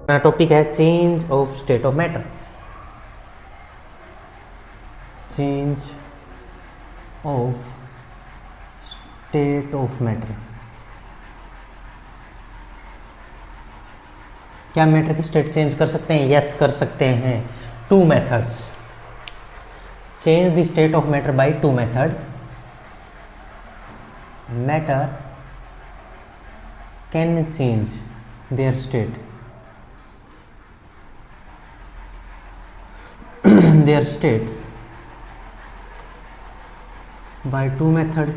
मेरा टॉपिक है change of state of matter. Change of state of matter. क्या matter की स्टेट चेंज कर सकते हैं? यस, कर सकते हैं। Two methods change the state of matter by two method. Matter can change their state by two method.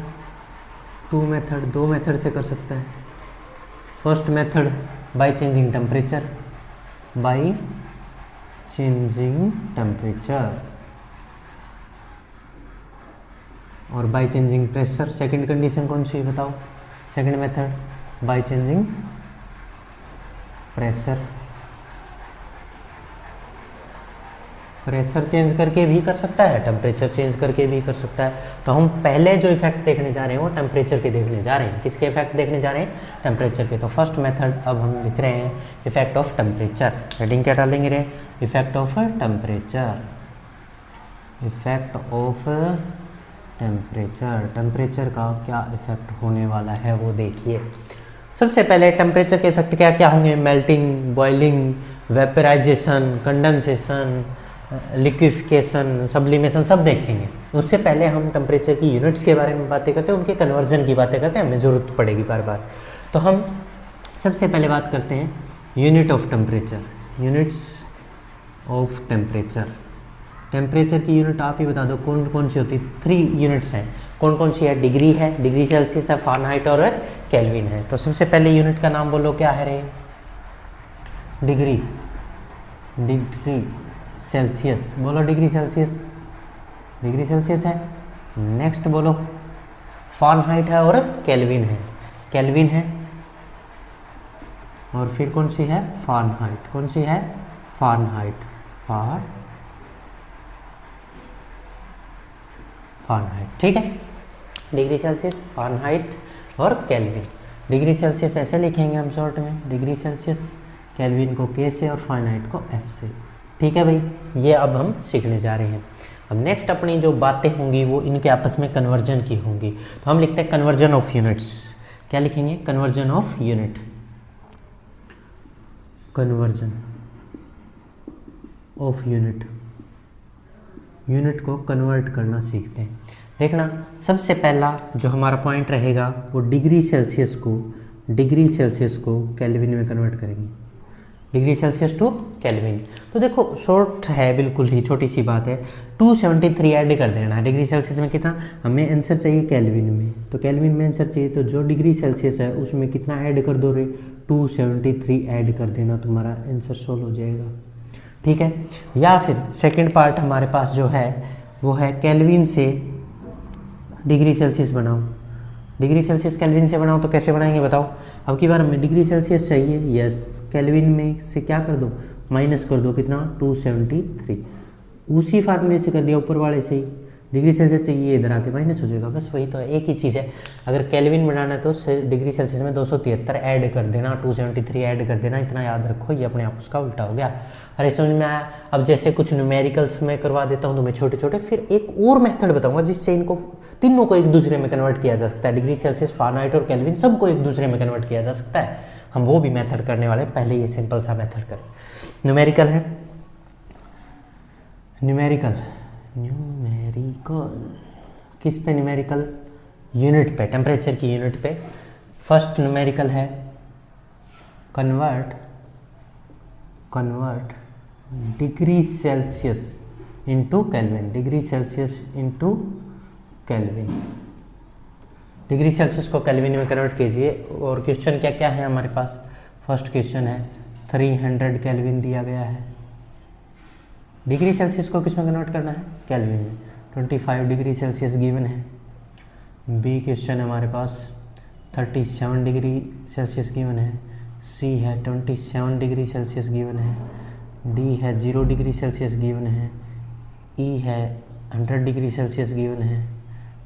दो method से कर सकता है। First method by changing temperature, और by changing pressure. Second condition कौन सी बताओ? Second method by changing pressure change करके भी कर सकता है, टेम्परेचर चेंज करके भी कर सकता है। तो हम पहले जो इफेक्ट देखने जा रहे हैं वो टेम्परेचर के देखने जा रहे हैं। किसके इफेक्ट देखने जा रहे हैं? टेम्परेचर के। तो फर्स्ट मेथड अब हम लिख रहे हैं इफेक्ट ऑफ टेम्परेचर। हेडिंग क्या डालेंगे रे? Effect of temperature. टेम्परेचर का क्या इफेक्ट होने वाला है वो देखिए। सबसे पहले टेम्परेचर के इफेक्ट क्या क्या होंगे? Melting, boiling, vaporization, condensation, liquefaction, sublimation, सब देखेंगे। उससे पहले हम टेम्परेचर की यूनिट्स के बारे में बातें करते हैं, उनके कन्वर्जन की बातें करते हैं, हमें ज़रूरत पड़ेगी बार बार। तो हम सबसे पहले बात करते हैं unit of temperature. Units of temperature. Temperature की यूनिट आप ही बता दो कौन कौन सी होती है? 3 यूनिट्स हैं। कौन कौन सी है? डिग्री है, डिग्री सेल्सियस है, फ़ारेनहाइट और केल्विन है। तो सबसे पहले यूनिट का नाम बोलो, क्या है रे? Degree Celsius. बोलो डिग्री सेल्सियस है। नेक्स्ट बोलो फ़ारेनहाइट है और केल्विन है। और फिर कौन सी है? फ़ारेनहाइट। कौन सी है? फ़ारेनहाइट। ठीक है। डिग्री सेल्सियस, फ़ारेनहाइट और केल्विन। डिग्री सेल्सियस ऐसे लिखेंगे हम शॉर्ट में, डिग्री सेल्सियस, केल्विन को के से और फ़ारेनहाइट को एफ से। ठीक है भाई, ये अब हम सीखने जा रहे हैं। अब नेक्स्ट अपनी जो बातें होंगी वो इनके आपस में कन्वर्जन की होंगी। तो हम लिखते हैं कन्वर्जन ऑफ यूनिट्स। क्या लिखेंगे? Conversion of unit. यूनिट को कन्वर्ट करना सीखते हैं। देखना, सबसे पहला जो हमारा पॉइंट रहेगा वो डिग्री सेल्सियस को केल्विन में कन्वर्ट करेंगे। Degree Celsius to Kelvin. तो देखो शॉर्ट है, बिल्कुल ही छोटी सी बात है। 273 ऐड कर देना है। डिग्री सेल्सियस में कितना हमें आंसर चाहिए? केल्विन में। तो केल्विन में आंसर चाहिए तो जो डिग्री सेल्सियस है उसमें कितना ऐड कर दो रे? 273 ऐड कर देना, तुम्हारा आंसर सोल्व हो जाएगा। ठीक है। या फिर सेकंड पार्ट हमारे पास जो है वो है केल्विन से डिग्री सेल्सियस बनाओ। डिग्री सेल्सियस केल्विन से बनाओ तो कैसे बनाएंगे बताओ? अब की बार हमें डिग्री सेल्सियस चाहिए, यस। केल्विन में से क्या कर दो? माइनस कर दो। कितना? 273। उसी फार्मूले से कर दिया, ऊपर वाले से ही। डिग्री सेल्सियस चाहिए, इधर आके माइनस हो जाएगा, बस वही तो है, एक ही चीज़ है। अगर केल्विन बनाना है तो डिग्री सेल्सियस में 273 ऐड कर देना, 273 ऐड कर देना, इतना याद रखो। ये अपने आप उसका उल्टा हो गया। अरे समझ में आया? अब जैसे कुछ न्यूमेरिकल्स में करवा देता हूँ तुम्हें छोटे छोटे, फिर एक और मेथड बताऊंगा जिससे इनको तीनों को एक दूसरे में कन्वर्ट किया जा सकता है। डिग्री सेल्सियस, फ़ारेनहाइट और केल्विन सबको एक दूसरे में कन्वर्ट किया जा सकता है। हम वो भी मेथड करने वाले हैं। पहले ये सिंपल सा मेथड करें। न्यूमेरिकल है, न्यूमेरिकल किस पे? न्यूमेरिकल यूनिट पे, टेम्परेचर की यूनिट पे। फर्स्ट न्यूमेरिकल है convert degree Celsius into kelvin. Degree Celsius into kelvin. Degree Celsius को केल्विन में कन्वर्ट कीजिए। और क्वेश्चन क्या क्या है हमारे पास? फर्स्ट क्वेश्चन है 300 केल्विन दिया गया है। डिग्री सेल्सियस को किस में कन्वर्ट करना है? केल्विन में। 25 डिग्री सेल्सियस गिवन है। बी क्वेश्चन हमारे पास 37 डिग्री सेल्सियस गिवन है। सी है 27 डिग्री सेल्सियस गिवन है। डी है 0 डिग्री सेल्सियस गिवन है। ई है 100 डिग्री सेल्सियस गिवन है।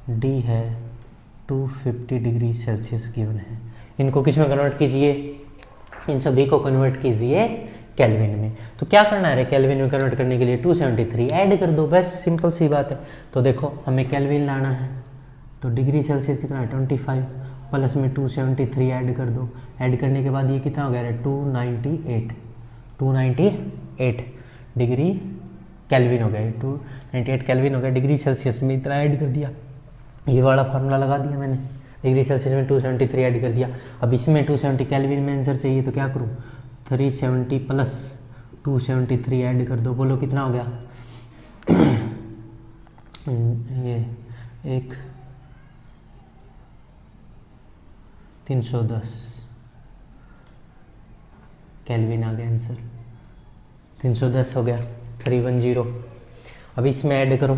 डी है 250 डिग्री सेल्सियस गिवन है। इनको किस में कन्वर्ट कीजिए? इन सभी को कन्वर्ट कीजिए केल्विन में। तो क्या करना है रे, केल्विन में कन्वर्ट करने के लिए 273 ऐड कर दो, बस सिंपल सी बात है। तो देखो हमें केल्विन लाना है, तो डिग्री सेल्सियस कितना है 25 प्लस में 273 ऐड कर दो। ऐड करने के बाद ये कितना हो गया रे 298 डिग्री केल्विन हो गया, 298 केल्विन हो गया। डिग्री सेल्सियस में इतना ऐड कर दिया, ये वाला फार्मूला लगा दिया मैंने, डिग्री सेल्सियस में 273 ऐड कर दिया। अब इसमें 270 केल्विन में आंसर चाहिए, तो क्या करूँ 370 प्लस 273 ऐड कर दो, बोलो कितना हो गया ये एक 310 केल्विन आ गया आंसर, 310 हो गया 310। अब इसमें ऐड करो,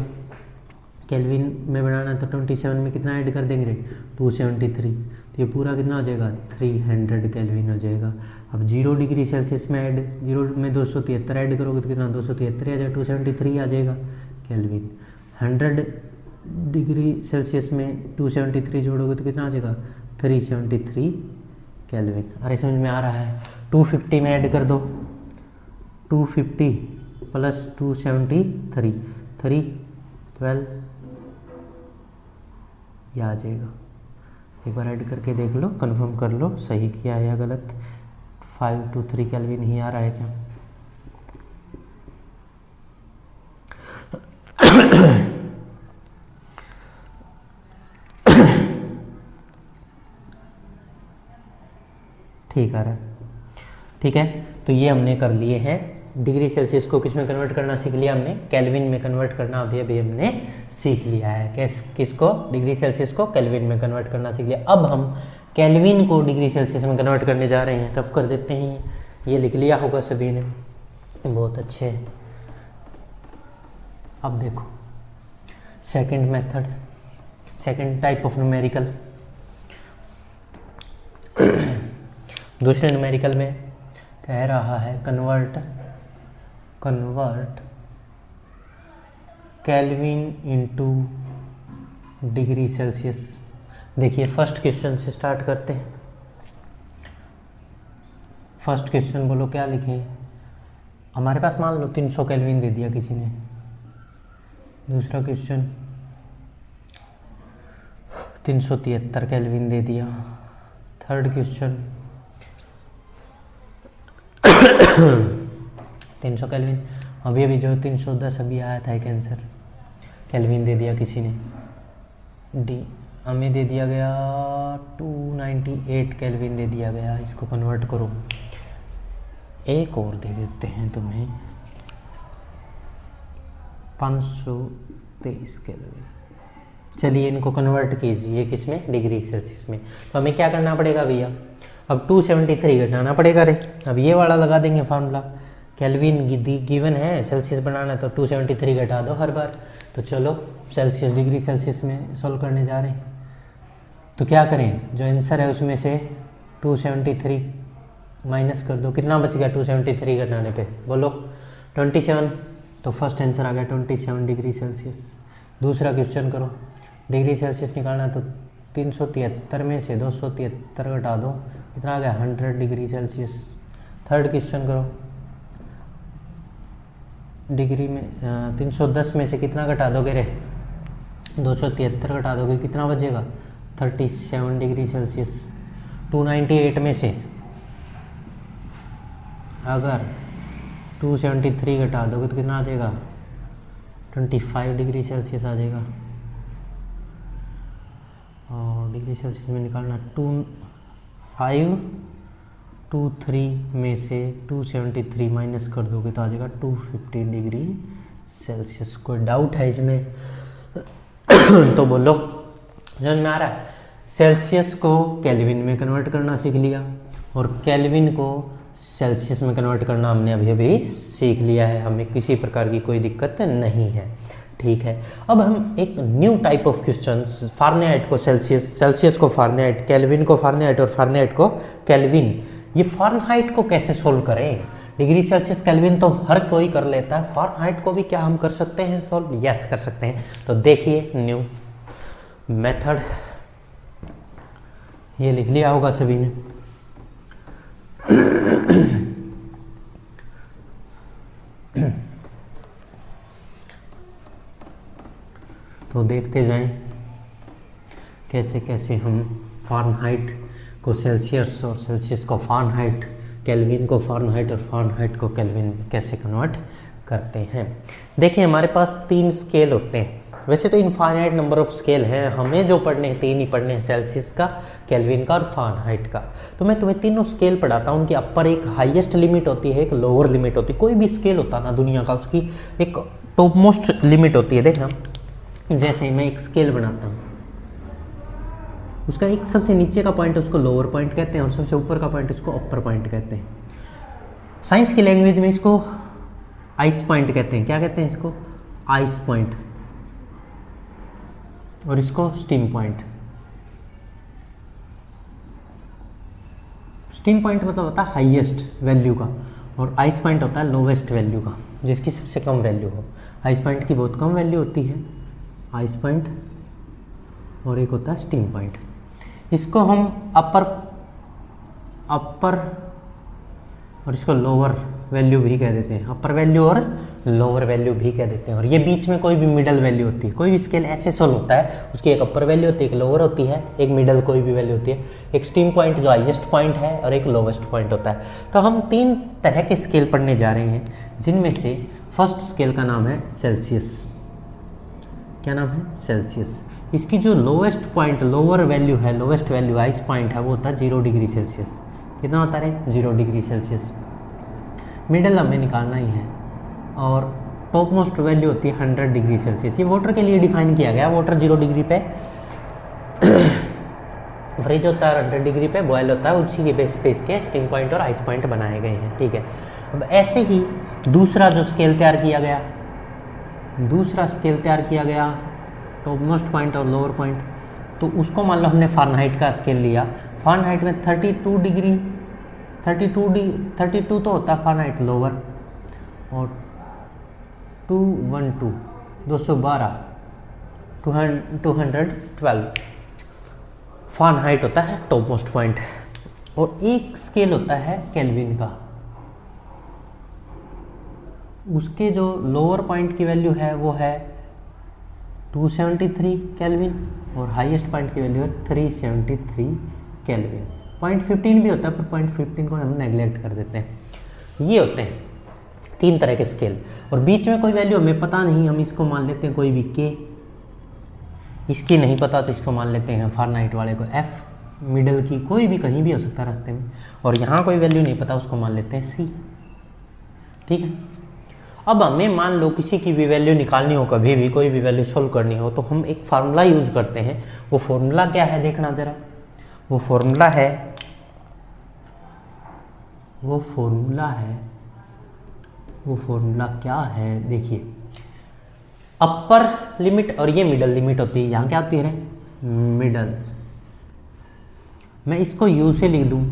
केल्विन में बनाना तो 27 में कितना ऐड कर देंगे 273, तो ये पूरा कितना हो जाएगा 300 केल्विन हो जाएगा। अब 0 डिग्री सेल्सियस में ऐड, 0 में 273 ऐड करोगे तो कितना 273 आ जाएगा, 273 आ जाएगा केल्विन। 100 डिग्री सेल्सियस में 273 जोड़ोगे तो कितना आ जाएगा 373 केल्विन। अरे समझ में आ रहा है। 250 में ऐड कर दो, 250 प्लस 273 312 ये आ जाएगा। एक बार ऐड करके देख लो, कंफर्म कर लो सही किया है या गलत। 523 केल्विन ही आ रहा है क्या? ठीक आ रहा है, ठीक है। तो ये हमने कर लिए हैं, डिग्री सेल्सियस को किस में कन्वर्ट करना सीख लिया हमने, केल्विन में कन्वर्ट करना अभी हमने सीख लिया है। किसको, डिग्री सेल्सियस को केल्विन में कन्वर्ट करना सीख लिया। अब हम केल्विन को डिग्री सेल्सियस में कन्वर्ट करने जा रहे हैं, रफ कर देते हैं। ये लिख लिया होगा सभी ने, बहुत अच्छे। अब देखो second method, second type of numerical. दूसरे न्यूमेरिकल में कह रहा है convert kelvin into degree Celsius. देखिए फर्स्ट क्वेश्चन से स्टार्ट करते हैं। फर्स्ट क्वेश्चन बोलो क्या लिखें, हमारे पास मान लो 300 केल्विन दे दिया किसी ने। दूसरा क्वेश्चन 373 केल्विन दे दिया। थर्ड क्वेश्चन 300 केल्विन, अभी जो 310 अभी आया था एक आंसर, केल्विन दे दिया किसी ने। डी हमें दे दिया गया 298 केल्विन दे दिया गया। इसको कन्वर्ट करो, एक और दे देते हैं तुम्हें 523 केल्विन। चलिए इनको कन्वर्ट कीजिए किसमें, डिग्री सेल्सियस में। तो हमें क्या करना पड़ेगा भैया, अब 273 घटाना पड़ेगा रे। अब ये वाला लगा देंगे फार्मूला, केल्विन गिवन है, सेल्सियस बनाना है तो 273 घटा दो हर बार। तो चलो सेल्सियस डिग्री सेल्सियस में सॉल्व करने जा रहे हैं। तो क्या करें, जो आंसर है उसमें से 273 माइनस कर दो, कितना बच गया 273 घटाने पे, बोलो 27। तो फर्स्ट आंसर आ गया 27 डिग्री सेल्सियस। दूसरा क्वेश्चन करो, डिग्री सेल्सियस निकालना तो 373 में से 273 घटा दो, कितना आ गया 100 डिग्री सेल्सियस। थर्ड क्वेश्चन करो, डिग्री में 310 में से कितना घटा दोगे रे, 273 घटा दोगे, कितना बचेगा 37 डिग्री सेल्सियस। 298 में से अगर 273 घटा दोगे तो कितना आ जाएगा 25 डिग्री सेल्सियस आ जाएगा। और डिग्री सेल्सियस में निकालना 523 में से 273 माइनस कर दोगे तो आ जाएगा 250 डिग्री सेल्सियस। कोई डाउट है इसमें तो बोलो, समझ में आ रहा है। सेल्सियस को केल्विन में कन्वर्ट करना सीख लिया और केल्विन को सेल्सियस में कन्वर्ट करना हमने अभी सीख लिया है, हमें किसी प्रकार की कोई दिक्कत नहीं है, ठीक है। अब हम एक new type of question, Fahrenheit को सेल्सियस, सेल्सियस को फारेनहाइट, केल्विन को फारेनहाइट और फारेनहाइट को केल्विन, ये फारेनहाइट को कैसे सोल्व करें। डिग्री सेल्सियस केल्विन तो हर कोई कर लेता है, फारेनहाइट को भी क्या हम कर सकते हैं सोल्व, यस कर सकते हैं। तो देखिए न्यू मेथड, ये लिख लिया होगा सभी ने। तो देखते जाएं कैसे कैसे हम फ़ारेनहाइट को सेल्सियस और सेल्सियस को फ़ारेनहाइट, केल्विन को फ़ारेनहाइट और फ़ारेनहाइट को केल्विन कैसे कन्वर्ट करते हैं। देखिए हमारे पास 3 स्केल होते हैं, वैसे तो इनफाइनाइट नंबर ऑफ स्केल हैं, हमें जो पढ़ने हैं 3 ही पढ़ने हैं, सेल्सियस का, केल्विन का और फ़ारेनहाइट का। तो मैं तुम्हें तीनों स्केल पढ़ाता हूँ। उनकी अपर एक हाईएस्ट लिमिट होती है, एक लोअर लिमिट होती है। कोई भी स्केल होता ना दुनिया का, उसकी एक टॉप मोस्ट लिमिट होती है। देखना, जैसे मैं एक स्केल बनाता हूँ, उसका एक सबसे नीचे का पॉइंट उसको लोअर पॉइंट कहते हैं और सबसे ऊपर का पॉइंट उसको अपर पॉइंट कहते हैं। साइंस की लैंग्वेज में इसको आइस पॉइंट कहते हैं। क्या कहते हैं इसको? Ice point. और इसको स्टीम पॉइंट। स्टीम पॉइंट मतलब होता है हाईएस्ट वैल्यू का, और आइस पॉइंट होता है लोवेस्ट वैल्यू का, जिसकी सबसे कम वैल्यू हो। आइस पॉइंट की बहुत कम वैल्यू होती है, आइस पॉइंट, और एक होता है स्टीम पॉइंट। इसको हम अपर और इसको लोअर वैल्यू भी कह देते हैं, अपर वैल्यू और लोअर वैल्यू भी कह देते हैं। और ये बीच में कोई भी मिडल वैल्यू होती है। कोई भी स्केल ऐसे सोल्व होता है, उसकी एक अपर वैल्यू होती है, एक लोअर होती है, एक मिडल कोई भी वैल्यू होती है, एक स्टीम पॉइंट जो हाईएस्ट पॉइंट है और एक लोवेस्ट पॉइंट होता है। तो हम 3 तरह के स्केल पढ़ने जा रहे हैं, जिनमें से फर्स्ट स्केल का नाम है सेल्सियस। क्या नाम है? सेल्सियस। इसकी जो लोवेस्ट पॉइंट, लोअर वैल्यू है, लोवेस्ट वैल्यू आइस पॉइंट है, वो होता है 0 डिग्री सेल्सियस। कितना होता है? 0 डिग्री सेल्सियस। मिडल हमें निकालना ही है, और टॉप मोस्ट वैल्यू होती है 100 डिग्री सेल्सियस। ये वाटर के लिए डिफाइन किया गया। वाटर 0 डिग्री पे फ्रिज होता है, 100 डिग्री पे बॉयल होता है, उसी के बेस पे इसके स्टीम पॉइंट और आइस पॉइंट बनाए गए हैं। ठीक है, अब ऐसे ही दूसरा जो स्केल तैयार किया गया, टॉप मोस्ट पॉइंट और लोअर पॉइंट, तो उसको मान लो हमने फ़ारेनहाइट का स्केल लिया। फ़ारेनहाइट में 32 डिग्री, 32 तो होता है फ़ारेनहाइट लोअर, और 212 212 फ़ारेनहाइट होता है टॉप मोस्ट पॉइंट। और एक स्केल होता है केल्विन का, उसके जो लोअर पॉइंट की वैल्यू है वो है 273 केल्विन, और हाईएस्ट पॉइंट की वैल्यू है 373 केल्विन। 0.15 भी होता है, पर 0.15 को हम नेगलेक्ट कर देते हैं। ये होते हैं 3 तरह के स्केल, और बीच में कोई वैल्यू हमें पता नहीं, हम इसको मान लेते हैं कोई भी के। इसकी नहीं पता तो इसको मान लेते हैं फ़ारेनहाइट वाले को एफ। मिडल की कोई भी कहीं भी हो सकता है रास्ते में, और यहाँ कोई वैल्यू नहीं पता, उसको मान लेते हैं सी। ठीक है, अब हमें मान लो किसी की भी वैल्यू निकालनी हो, कभी भी कोई भी वैल्यू सोल्व करनी हो, तो हम एक फार्मूला यूज़ करते हैं। वो फार्मूला क्या है देखना ज़रा। वो फार्मूला क्या है देखिए, अपर लिमिट और ये मिडल लिमिट होती है। यहाँ क्या होती है? मिडल। मैं इसको यू से लिख दूँ,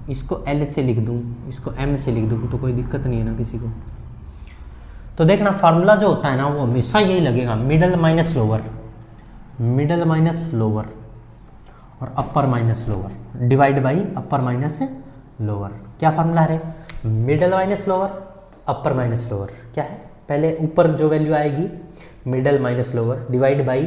इसको एल से लिख दूँ, इसको एम से लिख दूँ, तो कोई दिक्कत नहीं है ना किसी को। तो देखना फार्मूला जो होता है ना, वो हमेशा यही लगेगा, मिडल माइनस लोअर और अपर minus lower divide by upper minus lower. क्या फार्मूला है? Middle minus lower, upper minus lower. क्या है? पहले ऊपर जो वैल्यू आएगी middle minus lower divide by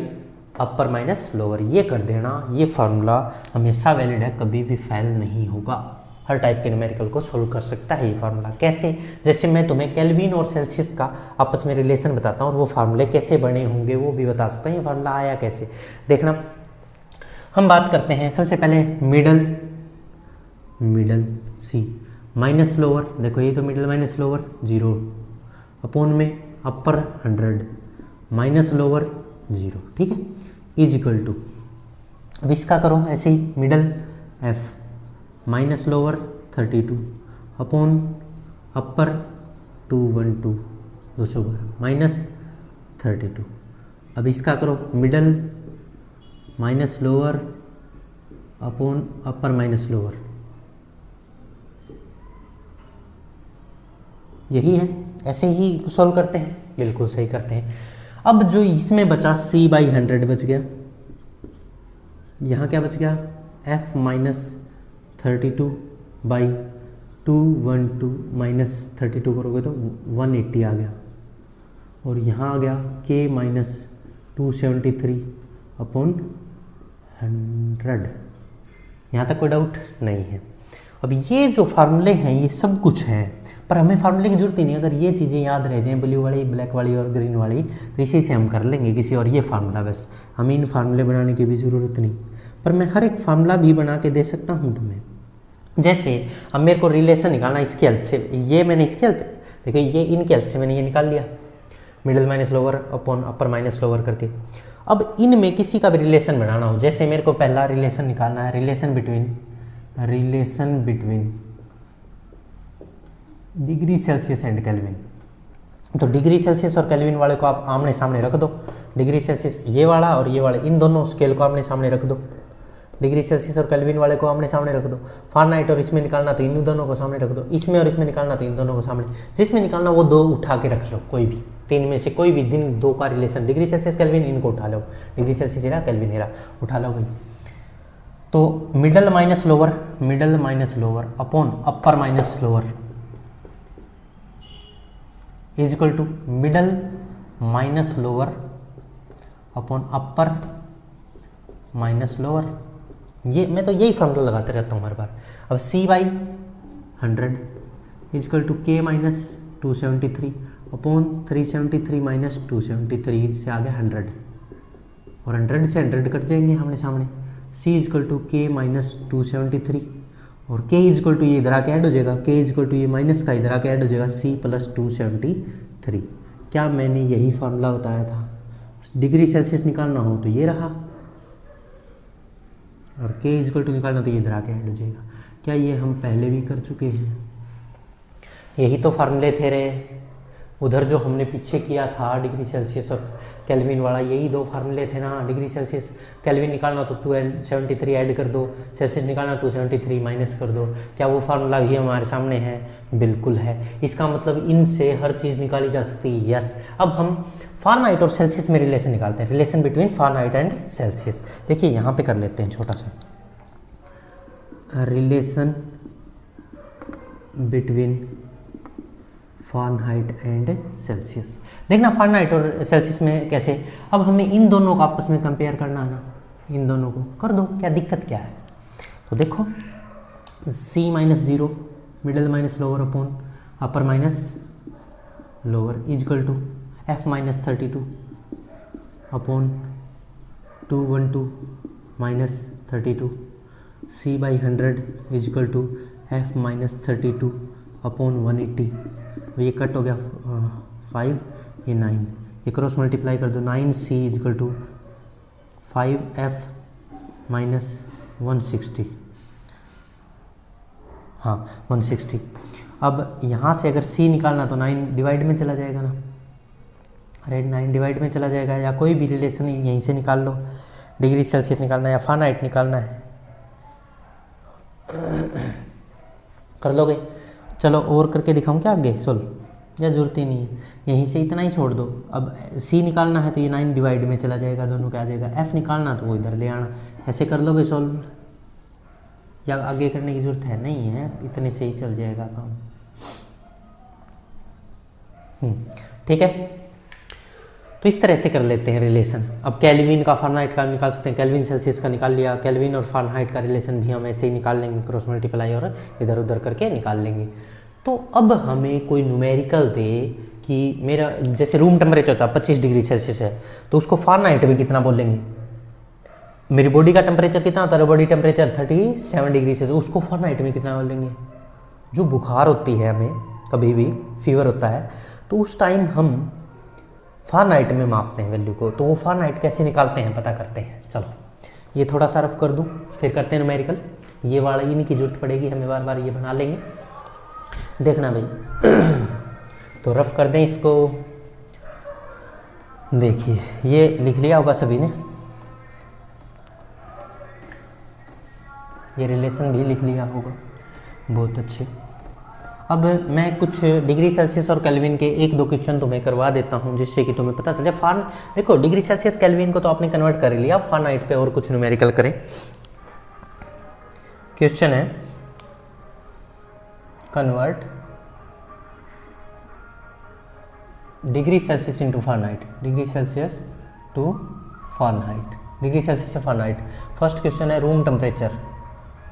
upper minus lower. ये कर देना, ये फार्मूला हमेशा वैलिड है, कभी भी फेल नहीं होगा। हर टाइप के न्यूमेरिकल को सोल्व कर सकता है ये फार्मूला। कैसे? जैसे मैं तुम्हें केल्विन और सेल्सियस का आपस में रिलेशन बताता हूँ, और वो फार्मूले कैसे बने होंगे वो भी बता सकता हूँ। ये फार्मूला आया कैसे देखना। हम बात करते हैं सबसे पहले मिडल सी माइनस लोअर। देखो ये तो मिडल माइनस लोअर 0 अपॉन में अपर 100 माइनस लोअर 0। ठीक है, इज इक्वल टू, अब इसका करो ऐसे ही, middle F minus lower 32 upon upper 212 212 minus 32। अब इसका करो middle minus lower upon upper minus lower. यही है, ऐसे ही सॉल्व करते हैं, बिल्कुल सही करते हैं। अब जो इसमें बचा c/100 बच गया, यहाँ क्या बच गया? f माइनस 32/212 माइनस 32 करोगे तो 180 आ गया, और यहाँ आ गया k माइनस 273/100। यहाँ तक कोई डाउट नहीं है। अब ये जो फार्मूले हैं ये सब कुछ हैं, पर हमें फार्मूले की जरूरत ही नहीं। अगर ये चीज़ें याद रह जाएं, ब्लू वाली, ब्लैक वाली और ग्रीन वाली, तो इसी से हम कर लेंगे किसी और ये फार्मूला, बस हमें इन फार्मूले बनाने की भी ज़रूरत नहीं। पर मैं हर एक फार्मूला भी बना के दे सकता हूँ तुम्हें। जैसे अब मेरे को रिलेशन निकालना इसकी हेल्प से, ये मैंने इसकी हेल्प, देखिए ये इनकी हेल्प से मैंने ये निकाल लिया, middle minus lower upon upper minus lower करके। अब इनमें किसी का भी रिलेशन बनाना हो, जैसे मेरे को पहला रिलेशन निकालना है, relation between degree Celsius and kelvin. तो डिग्री सेल्सियस और केल्विन वाले को आप आमने सामने रख दो, डिग्री सेल्सियस ये वाला और ये वाला, इन दोनों स्केल को आमने सामने रख दो, डिग्री सेल्सियस और केल्विन वाले को आमने सामने रख दो। फारेनहाइट और इसमें निकालना तो इन दोनों को सामने रख दो, इसमें और इसमें निकालना तो इन दोनों को सामने, जिसमें निकालना वो दो उठा के रख लो, कोई भी तीन में से कोई भी दिन दो का रिलेशन, डिग्री सेल्सियस केल्विन, इनको उठा लो, डिग्री सेल्सियस रहा केल्विन रहा, उठा लो भाई। तो middle minus lower upon upper minus lower is equal to middle minus lower upon upper minus lower. ये मैं तो यही फॉर्मूला लगाते रहता हूँ हर बार। अब C/100 is equal to K minus 273 upon 373 minus 273 से आ गया 100, और 100 से 100 कट जाएंगे आमने सामने। C is equal to K minus 273 और K इज इक्वल टू ये इधर आके ऐड हो जाएगा, K इज इक्वल टू ये माइनस का इधर आके ऐड हो जाएगा, C प्लस 273। क्या मैंने यही फॉर्मूला बताया था? डिग्री सेल्सियस निकालना हो तो ये रहा, और K इज इक्वल टू निकालना तो ये इधर आके ऐड हो जाएगा। क्या ये हम पहले भी कर चुके हैं? यही तो फार्मूले थे रे, उधर जो हमने पीछे किया था डिग्री सेल्सियस और केल्विन वाला, यही दो फार्मूले थे ना। डिग्री सेल्सियस केल्विन निकालना तो 273 ऐड कर दो, सेल्सियस निकालना 273 माइनस कर दो। क्या वो फार्मूला भी हमारे सामने है? बिल्कुल है। इसका मतलब इनसे हर चीज़ निकाली जा सकती है। यस। अब हम फारेनहाइट और सेल्सियस में रिलेशन निकालते हैं, relation between Fahrenheit and Celsius. देखिए यहाँ पे कर लेते हैं छोटा सा, relation between Fahrenheit and Celsius. देखना फारेनहाइट और सेल्सियस में कैसे, अब हमें इन दोनों को आपस में कंपेयर करना है ना, इन दोनों को कर दो, क्या दिक्कत क्या है? तो देखो C-0 middle minus lower upon upper minus lower is equal to F-32 upon 212 minus 32, C/100 is equal to F-32 upon 180। ये कट हो गया 5, ये 9, ये क्रॉस मल्टीप्लाई कर दो, 9C is equal to 5F minus 160, हाँ 160। अब यहाँ से अगर C निकालना तो 9 डिवाइड में चला जाएगा ना, अरे 9 डिवाइड में चला जाएगा, या कोई भी रिलेशन यहीं से निकाल लो। डिग्री सेल्सियस निकालना है या फारेनहाइट निकालना है, कर लोगे? चलो और करके दिखाऊं क्या आगे सोल्व, या जरूरत ही नहीं है, यहीं से इतना ही छोड़ दो। अब C निकालना है तो ये 9 डिवाइड में चला जाएगा, दोनों का आ जाएगा। F निकालना तो वो इधर ले आना, ऐसे कर लोगे सोल्व, या आगे करने की जरूरत है नहीं है, इतने से ही चल जाएगा काम। ठीक है, तो इस तरह से कर लेते हैं रिलेशन। अब केल्विन का फारेनहाइट का निकाल सकते हैं, केल्विन सेल्सियस का निकाल लिया, केल्विन और फारेनहाइट का रिलेशन भी हम ऐसे ही निकाल लेंगे, क्रॉस मल्टीप्लाई और इधर उधर करके निकाल लेंगे। तो अब हमें कोई न्यूमेरिकल दे कि मेरा जैसे रूम टेम्परेचर होता है 25 डिग्री सेल्सियस है, तो उसको फारेनहाइट में कितना बोलेंगे? मेरी बॉडी का टेम्परेचर कितना होता है? बॉडी टेम्परेचर 37 डिग्री सेल्सियस, उसको फारेनहाइट में कितना बोलेंगे? जो बुखार होती है हमें, कभी भी फीवर होता है, तो उस टाइम हम फारेनहाइट में मापते हैं वैल्यू को। तो वो फारेनहाइट कैसे निकालते हैं पता करते हैं। चलो ये थोड़ा सा रफ कर दूँ, फिर करते हैं न्यूमेरिकल। ये वाला इन्हीं की जरूरत पड़ेगी हमें, बार बार ये बना लेंगे, देखना भाई। तो रफ कर दें इसको। देखिए ये लिख लिया होगा सभी ने, ये रिलेशन भी लिख लिया होगा, बहुत अच्छे। अब मैं कुछ डिग्री सेल्सियस और केल्विन के 1-2 क्वेश्चन तुम्हें करवा देता हूं, जिससे कि तुम्हें पता चले। देखो डिग्री सेल्सियस केल्विन को तो आपने कन्वर्ट कर लिया, फारेनहाइट पे और कुछ न्यूमेरिकल करें। क्वेश्चन है convert degree Celsius into Fahrenheit, degree Celsius to Fahrenheit, degree Celsius से फ़ारेनहाइट। फर्स्ट क्वेश्चन है रूम टेम्परेचर,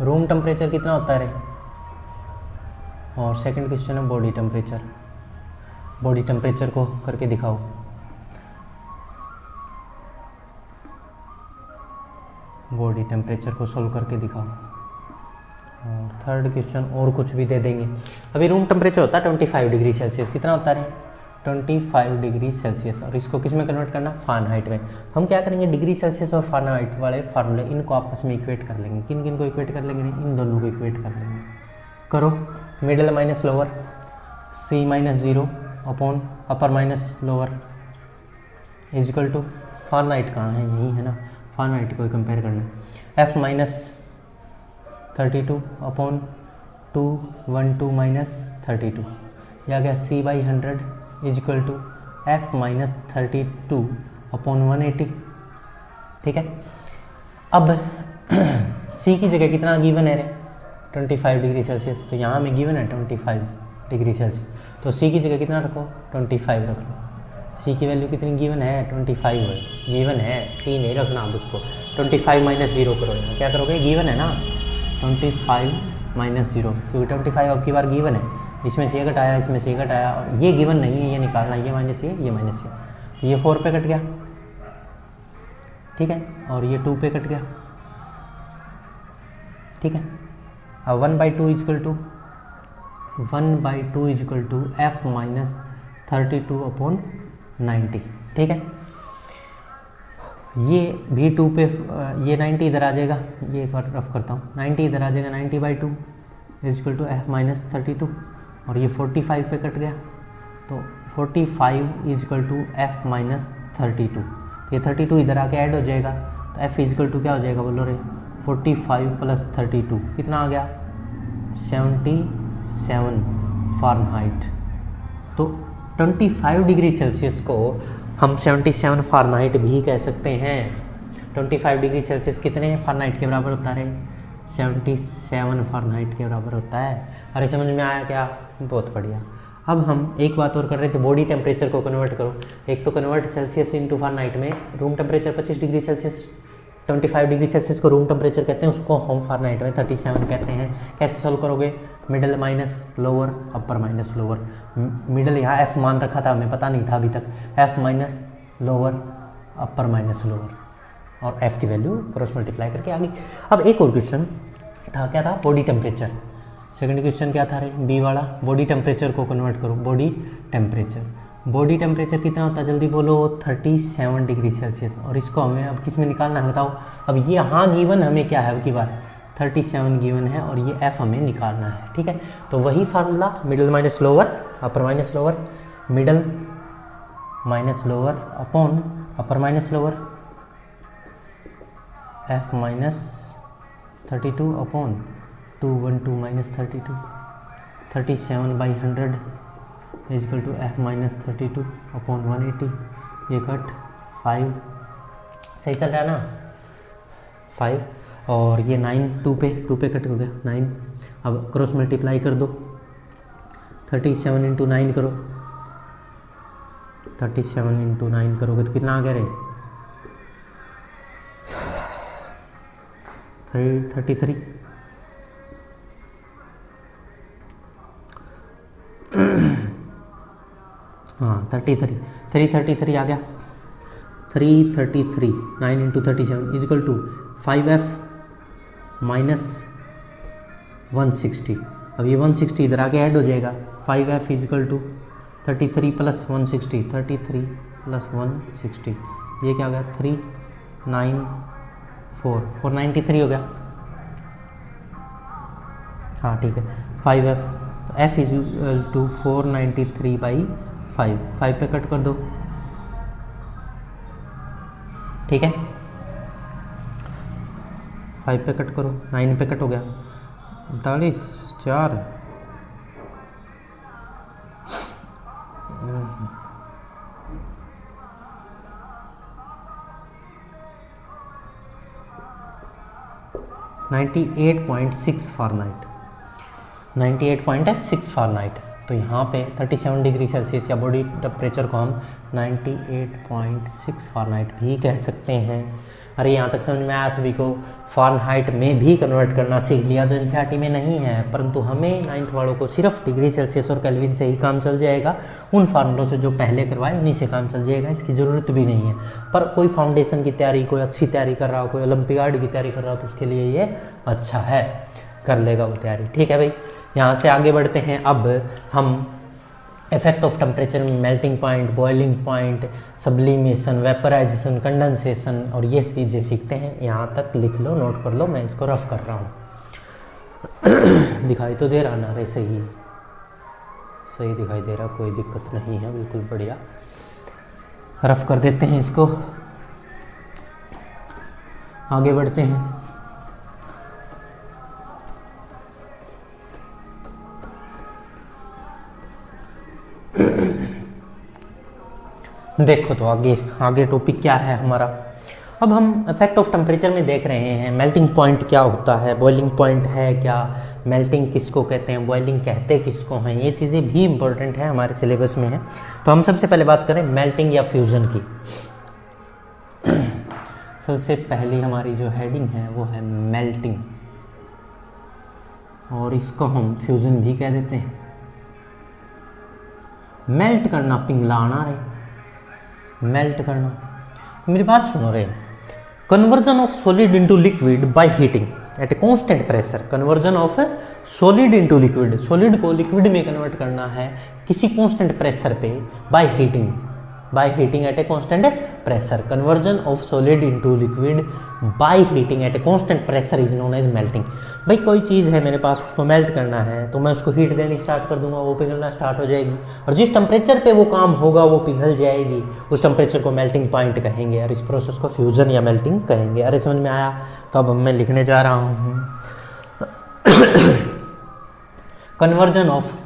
रूम टेम्परेचर कितना होता है रे, और सेकंड क्वेश्चन है बॉडी टेम्परेचर, बॉडी टेम्परेचर को करके दिखाओ। बॉडी टेम्परेचर को सोल्व करके दिखाओ। और थर्ड क्वेश्चन और कुछ भी दे देंगे। अभी रूम टेम्परेचर होता है 25 डिग्री सेल्सियस, कितना होता है 25 डिग्री सेल्सियस, और इसको किस में कन्वर्ट करना, फ़ारेनहाइट में। हम क्या करेंगे, डिग्री सेल्सियस और फ़ारेनहाइट वाले फार्मूले इनको आपस में इक्वेट कर लेंगे। किन किन को इक्वेट कर लेंगे, इन दोनों को इक्वेट कर लेंगे। करो, middle minus lower, C minus 0 upon upper minus lower is equal to, Fahrenheit कहाँ है, यही है ना, फ़ारेनहाइट को कंपेयर करना। F माइनस 32 अपॉन 212 माइनस 32, यह आ गया C by 100 is equal to F minus 32 upon 180। ठीक है, अब C की जगह कितना गिवन है रे, 25 डिग्री सेल्सियस, तो यहाँ में गिवन है 25 डिग्री सेल्सियस, तो C की जगह कितना रखो, 25 रख लो। C की वैल्यू कितनी गिवन है, 25 गिवन है, C नहीं रखना अब उसको। 25 माइनस 0 करो, यहाँ क्या करोगे, गिवन है ना, 25 माइनस 0, क्योंकि 25 अब की बार गिवन है, इसमें से ये घटाया, इसमें से ये घटाया, और ये गिवन नहीं है, ये निकालना, ये माइनस ये माइनस ये, तो ये 4 पे कट गया, ठीक है, और ये 2 पे कट गया, ठीक है। अब 1/2 is equal to 1/2 is equal to F minus 32 upon 90, ठीक है। ये भी 2 पे, ये 90 इधर आ जाएगा, ये एक बार रफ करता हूँ, 90 इधर आ जाएगा, 90/2 इजकल टू F माइनस 32, और ये 45 पे कट गया, तो 45 इजकल टू F माइनस 32, ये 32 इधर आके ऐड हो जाएगा, तो F इजकल टू क्या हो जाएगा, बोलो रे, 45 प्लस 32 कितना आ गया, 77 फ़ारेनहाइट। तो 25 डिग्री सेल्सियस को हम 77 फ़ारेनहाइट भी कह सकते हैं। 25 डिग्री सेल्सियस कितने फ़ारेनहाइट के बराबर होता है, 77 फ़ारेनहाइट के बराबर होता है। अरे समझ में आया क्या, बहुत बढ़िया। अब हम एक बात और कर रहे थे, बॉडी टेम्परेचर को कन्वर्ट करो। एक तो कन्वर्ट सेल्सियस इनटू फ़ारेनहाइट में, room temperature 25 degree Celsius, 25 degree Celsius को रूम टेम्परेचर कहते हैं, उसको हम फ़ारेनहाइट में 37 कहते हैं। कैसे सॉल्व करोगे, middle minus lower, upper minus lower. Middle यहाँ F मान रखा था, हमें पता नहीं था अभी तक, F minus lower, upper minus lower, और F की वैल्यू क्रॉस मल्टीप्लाई करके आ गई। अब एक और क्वेश्चन था, क्या था, बॉडी टेम्परेचर। सेकंड क्वेश्चन क्या था रे, बी वाला, बॉडी टेम्परेचर को कन्वर्ट करो, बॉडी टेम्परेचर। बॉडी टेम्परेचर कितना होता है, जल्दी बोलो, 37 डिग्री सेल्सियस, और इसको हमें अब किस में निकालना है बताओ। अब ये यहाँ गिवन हमें क्या है, अब की बार 37 गिवन है, और ये F हमें निकालना है, ठीक है। तो वही formula, middle minus lower, upper minus lower, middle minus lower upon upper minus lower, F minus 32 upon 212 minus 32, 37/100 is equal to F minus 32 upon 180, ये कट 5, सही चल रहा है ना, 5, और ये 9 2 पे कट हो गया 9। अब क्रॉस मल्टीप्लाई कर दो, 37 इंटू 9 करो, 37 इंटू 9 करोगे तो कितना आ गया रे, 33। हाँ 333 आ गया, 333, 9 into 37 is equal to 5F minus 160। अब ये 160 इधर आके ऐड हो जाएगा, 5F is equal to 33 plus 160, 33 plus 160, ये क्या हो गया, 394, 493 हो गया। हाँ ठीक है, 5F, तो F इजिकल टू 493/5, 5 पे कट कर दो, ठीक है, 5 पे कट करो, 9 पे कट हो गया, 39, 4, (98.6 फ़ारेनहाइट) 98.6 फ़ारेनहाइट। तो यहाँ पे 37 डिग्री सेल्सियस या बॉडी टेम्परेचर को हम 98.6 फ़ारेनहाइट भी कह सकते हैं। अरे यहाँ तक समझ में आया सभी को? फ़ारेनहाइट में भी कन्वर्ट करना सीख लिया, जो एनसीईआरटी में नहीं है, परंतु हमें 9th वालों को सिर्फ डिग्री सेल्सियस और केल्विन से ही काम चल जाएगा। उन फार्मूलों से जो पहले करवाए उन्हीं से काम चल जाएगा, इसकी ज़रूरत भी नहीं है। पर कोई फाउंडेशन की तैयारी, कोई अच्छी तैयारी कर रहा हो, कोई ओलंपियाड की तैयारी कर रहा हो, तो उसके लिए ये अच्छा है, कर लेगा वो तैयारी। ठीक है भाई, यहाँ से आगे बढ़ते हैं। अब हम इफेक्ट ऑफ टेम्परेचर में melting point, boiling point, sublimation, vaporization, condensation और ये चीज़ें सीखते हैं। यहाँ तक लिख लो, नोट कर लो, मैं इसको रफ कर रहा हूँ। दिखाई तो दे रहा ना? रे सही सही दिखाई दे रहा, कोई दिक्कत नहीं है, बिल्कुल बढ़िया। रफ कर देते हैं इसको, आगे बढ़ते हैं। देखो तो आगे टॉपिक क्या है हमारा। अब हम इफेक्ट ऑफ टेम्परेचर में देख रहे हैं मेल्टिंग पॉइंट क्या होता है, बॉइलिंग पॉइंट है क्या, मेल्टिंग किसको कहते हैं, बॉइलिंग कहते किसको हैं, ये चीज़ें भी इंपॉर्टेंट है, हमारे सिलेबस में है। तो हम सबसे पहले बात करें मेल्टिंग या फ्यूज़न की। सबसे पहली हमारी जो हेडिंग है वो है मेल्टिंग, और इसको हम फ्यूज़न भी कह देते हैं। मेल्ट करना, पिघलाना रे, मेल्ट करना। मेरी बात सुनो रे, conversion of solid into liquid by heating at a constant pressure. Conversion of solid into liquid, solid को लिक्विड में कन्वर्ट करना है किसी कांस्टेंट प्रेशर पे, by heating at a constant pressure. Conversion of solid into liquid by heating at a constant pressure is known as melting. भाई कोई चीज़ है मेरे पास, उसको मेल्ट करना है, तो मैं उसको हीट देनी स्टार्ट कर दूंगा, वो पिघलना स्टार्ट हो जाएगी, और जिस टेम्परेचर पे वो काम होगा वो पिघल जाएगी, उस टेम्परेचर को मेल्टिंग पॉइंट कहेंगे, और इस प्रोसेस को फ्यूजन या मेल्टिंग कहेंगे। अरे समझ में आया? तो अब मैं लिखने जा रहा हूँ conversion of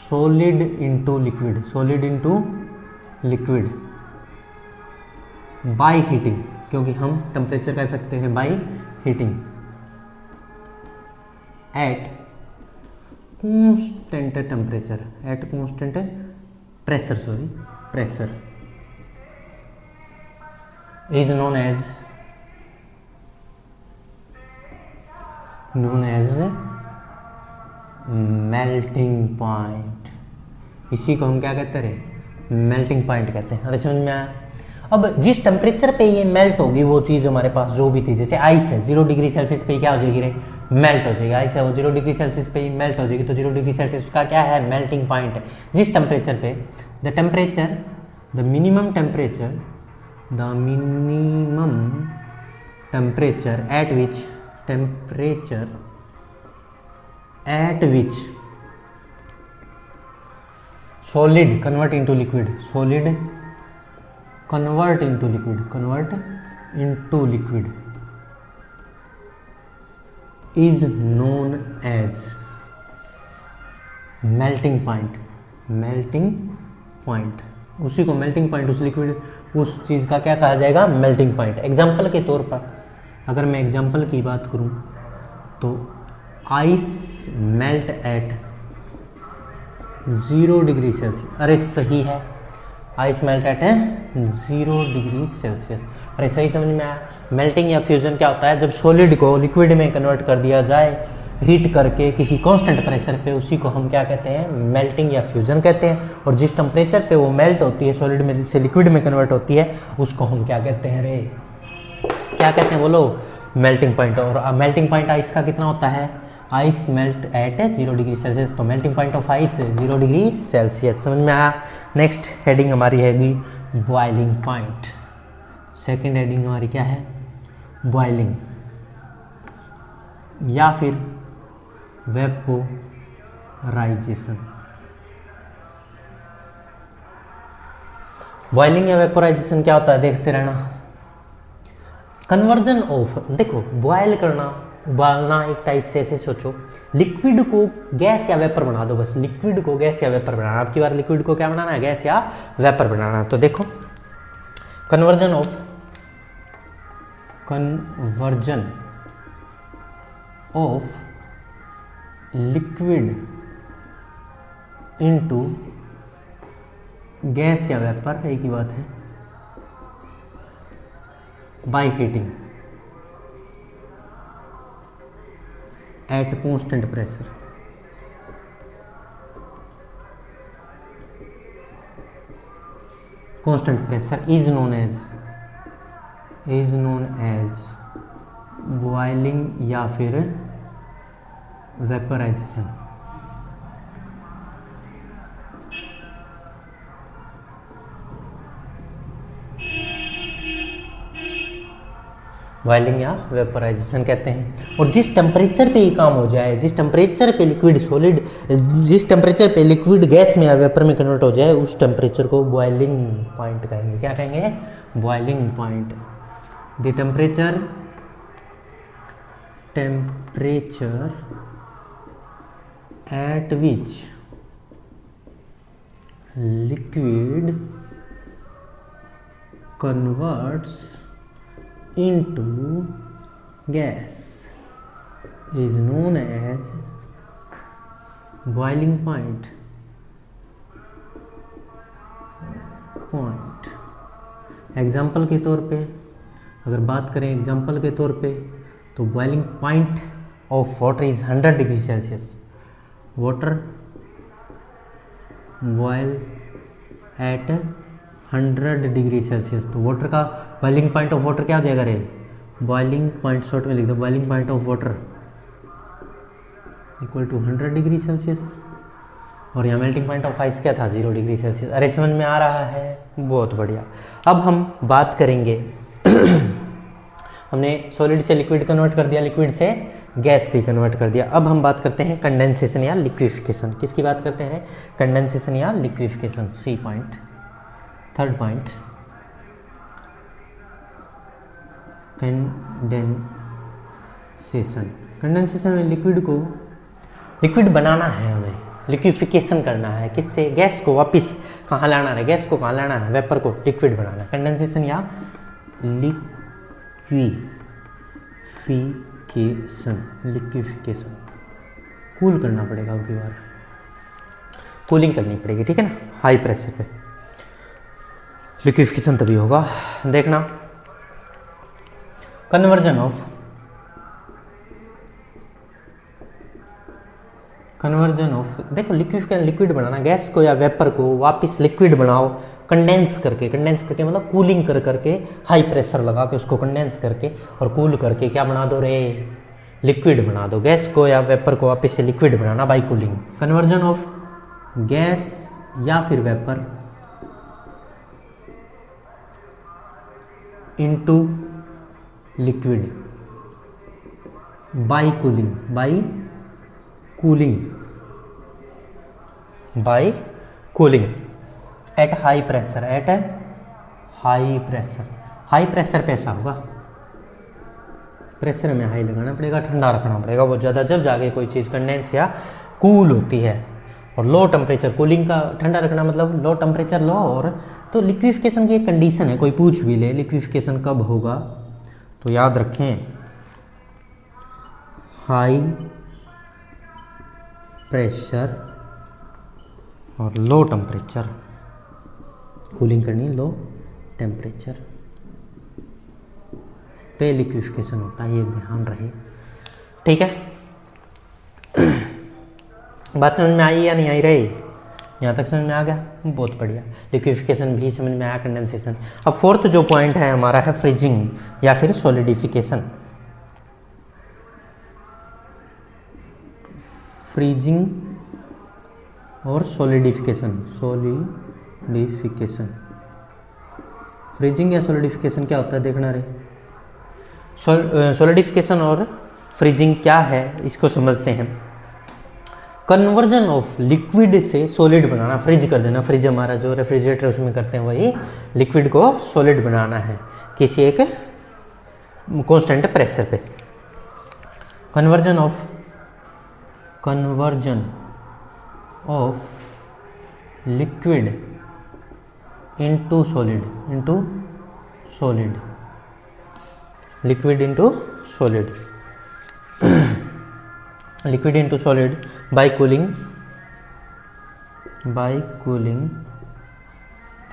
solid into liquid by heating, क्योंकि हम टेम्परेचर का इफेक्ट देख रहे हैं, by heating at constant temperature, at constant pressure is known as melting point. इसी को हम क्या कहते हैं? मेल्टिंग पॉइंट कहते हैं। अरे समझ में आया? अब जिस टेम्परेचर पे ये मेल्ट होगी वो चीज़ हमारे पास जो भी थी, जैसे आइस है 0 डिग्री सेल्सियस पे क्या हो जाएगी रे? मेल्ट हो जाएगी। आइस है वो 0 डिग्री सेल्सियस पे ही मेल्ट हो जाएगी, तो 0 डिग्री सेल्सियस उसका क्या है? मेल्टिंग पॉइंट है। जिस टेम्परेचर पे the minimum temperature at which solid convert into liquid is known as melting point। उसी को मेल्टिंग पॉइंट, उस लिक्विड, उस चीज़ का क्या कहा जाएगा? Melting point. एग्जाम्पल के तौर पर अगर मैं एग्जाम्पल की बात करूं तो ice melt at 0 degree Celsius. अरे सही है, ice melt at 0 degree Celsius. अरे सही समझ में आया? मेल्टिंग या फ्यूजन क्या होता है? जब सॉलिड को लिक्विड में कन्वर्ट कर दिया जाए हीट करके किसी कांस्टेंट प्रेशर पे, उसी को हम क्या कहते हैं? मेल्टिंग या फ्यूजन कहते हैं। और जिस टेम्परेचर पे वो मेल्ट होती है, सॉलिड में से लिक्विड में कन्वर्ट होती है, उसको हम क्या कहते हैं रे? क्या कहते हैं बोलो? Melting point. और मेल्टिंग पॉइंट आइस का कितना होता है? Ice melt at 0 degree Celsius, तो melting point of ice 0 degree Celsius. समझ में आया? नेक्स्ट हेडिंग हमारी हैगी बॉइलिंग पॉइंट। सेकंड हेडिंग हमारी क्या है? बॉइलिंग या फिर वेपोराइजेशन। बॉइलिंग या वेपोराइजेशन क्या होता है? देखते रहना। कन्वर्जन ऑफ, देखो बॉयल करना, उबालना, एक टाइप से ऐसे सोचो, लिक्विड को गैस या वेपर बना दो, बस लिक्विड को गैस या वेपर बनाना। आपकी बार लिक्विड को क्या बनाना है? गैस या वेपर बनाना। तो देखो conversion of liquid into gas या वेपर, एक ही बात है, by heating at constant pressure. Constant pressure is known as boiling या फिर वेपराइजेशन। बॉइलिंग या वेपराइजेशन कहते हैं। और जिस टेम्परेचर पे ये काम हो जाए, जिस टेम्परेचर पे लिक्विड सॉलिड, जिस टेम्परेचर पे लिक्विड गैस में या वेपर में कन्वर्ट हो जाए, उस टेम्परेचर को बॉइलिंग पॉइंट कहेंगे। क्या कहेंगे? Boiling point. The temperature at which liquid converts into gas is known as boiling point। Example के तौर पे अगर बात करें, एग्जाम्पल के तौर पे, तो boiling point of water is 100 degree Celsius. Water boil at 100 degree Celsius. तो वाटर का बॉइलिंग पॉइंट ऑफ वाटर क्या हो जाएगा रे? बॉइलिंग पॉइंट शॉर्ट में लिख दो, boiling point of water equal to 100 degree Celsius. और यहाँ मेल्टिंग पॉइंट ऑफ आइस क्या था? 0 डिग्री सेल्सियस। अरे समझ में आ रहा है? बहुत बढ़िया। अब हम बात करेंगे हमने सॉलिड से लिक्विड कन्वर्ट कर दिया, लिक्विड से गैस भी कन्वर्ट कर दिया। अब हम बात करते हैं कंडेंसेशन या लिक्विफिकेशन। किसकी बात करते हैं? कंडेंसेशन या liquefaction. C point, third point, condensation. Condensation में लिक्विड बनाना है, हमें लिक्विफिकेशन करना है। किससे? गैस को वापस कहाँ लाना है? गैस को कहाँ लाना है? वेपर को लिक्विड बनाना है। कंडेंसेशन या लिक्विफिकेशन। कूल करना पड़ेगा, अब की बार कूलिंग करनी पड़ेगी, ठीक है ना, हाई प्रेशर पे। लिक्विफिकेशन तभी होगा। देखना, कन्वर्जन ऑफ देखो, लिक्विड बनाना, गैस को या वेपर को वापस लिक्विड बनाओ कंडेंस करके मतलब कूलिंग करके, हाई प्रेशर लगा के उसको कंडेंस करके और कूल करके क्या बना दो रे? लिक्विड बना दो। गैस को या वेपर को वापस से लिक्विड बनाना by cooling. Conversion of gas या फिर vapour into liquid by cooling at high pressure. High pressure पे ऐसा होगा, प्रेशर में हाई लगाना पड़ेगा, ठंडा रखना पड़ेगा बहुत ज़्यादा, जब जाके कोई चीज़ कंडेंस या कूल होती है। और लो टेम्परेचर, कूलिंग का ठंडा रखना मतलब लो टेम्परेचर लो। और तो लिक्विफिकेशन की एक कंडीशन है, कोई पूछ भी ले लिक्विफिकेशन कब होगा, तो याद रखें हाई प्रेशर और लो टेम्परेचर। कूलिंग करनी लो टेम्परेचर पे लिक्विफिकेशन होता है, ये ध्यान रहे, ठीक है। बात समझ में आई या नहीं आई रही? यहाँ तक समझ में आ गया? बहुत बढ़िया। लिक्विफिकेशन भी समझ में आया, कंडेंसेशन। अब फोर्थ जो पॉइंट है हमारा है फ्रीजिंग या फिर सॉलिडिफिकेशन। फ्रीजिंग और सॉलिडिफिकेशन। फ्रीजिंग या सॉलिडिफिकेशन क्या होता है देखना रे। सॉलिडिफिकेशन और फ्रीजिंग क्या है इसको समझते हैं। कन्वर्जन ऑफ लिक्विड से सॉलिड बनाना, फ्रिज कर देना। फ्रिज हमारा जो रेफ्रिजरेटर उसमें करते हैं वही, लिक्विड को सॉलिड बनाना है किसी एक कांस्टेंट प्रेशर पे। Conversion of liquid into solid, liquid into solid. Liquid into solid bye cooling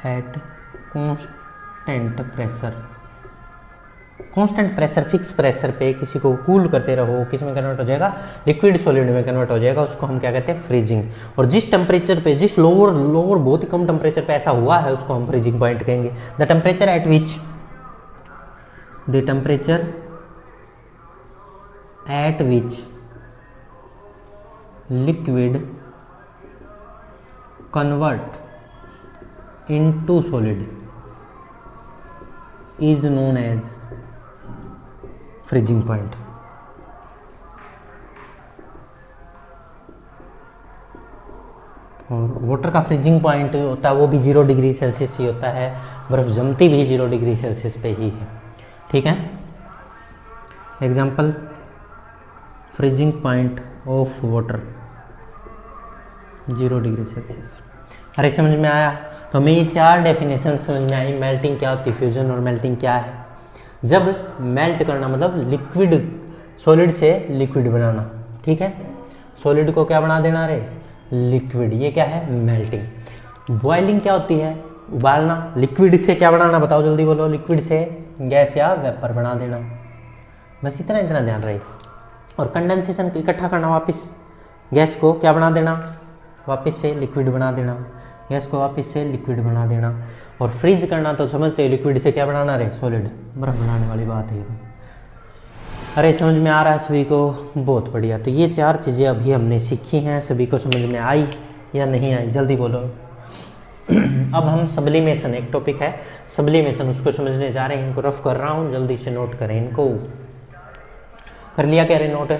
eight constant pressure fix pressure पे किसी को कूल करते रहो, किस में कन्वर्ट हो जाएगा, लिक्विड सॉलिड में कन्वर्ट हो जाएगा, उसको हम क्या कहते हैं, फ्रीजिंग। और जिस टेम्परेचर पे, जिस लोअर बहुत ही कम टेम्परेचर पे ऐसा हुआ है, उसको हम फ्रीजिंग पॉइंट कहेंगे। The temperature at which liquid convert into solid is known as freezing point. और वाटर का फ्रीजिंग पॉइंट होता है वो भी 0 डिग्री सेल्सियस ही होता है, बर्फ जमती भी 0 डिग्री सेल्सियस पे ही है, ठीक है। Example, freezing point of water 0 degree Celsius. अरे समझ में आया? तो हमें ये 4 डेफिनेशन समझ में आई। मेल्टिंग क्या होती है, फ्यूजन और मेल्टिंग क्या है। जब मेल्ट करना मतलब लिक्विड, सॉलिड से लिक्विड बनाना, ठीक है, सॉलिड को क्या बना देना रे, लिक्विड, ये क्या है, मेल्टिंग। बॉइलिंग क्या होती है, उबालना। लिक्विड से क्या बनाना, बताओ जल्दी बोलो, लिक्विड से गैस या वेपर बना देना, बस इतना ध्यान रहे। और कंडेंसेशन इकट्ठा करना, वापस गैस को क्या बना देना, वापस से लिक्विड बना देना, गैस को वापस से लिक्विड बना देना। और फ्रीज करना तो समझते हो, लिक्विड से क्या बनाना रे, सॉलिड, बर्फ बनाने वाली बात है। अरे समझ में आ रहा है सभी को? बहुत बढ़िया। तो ये 4 चीज़ें अभी हमने सीखी हैं, सभी को समझ में आई या नहीं आई, जल्दी बोलो। अब हम सब्लिमेशन, एक टॉपिक है सब्लिमेशन, उसको समझने जा रहे हैं। इनको रफ कर रहा हूँ, जल्दी से नोट करें। इनको कर लिया क्या रे नोट?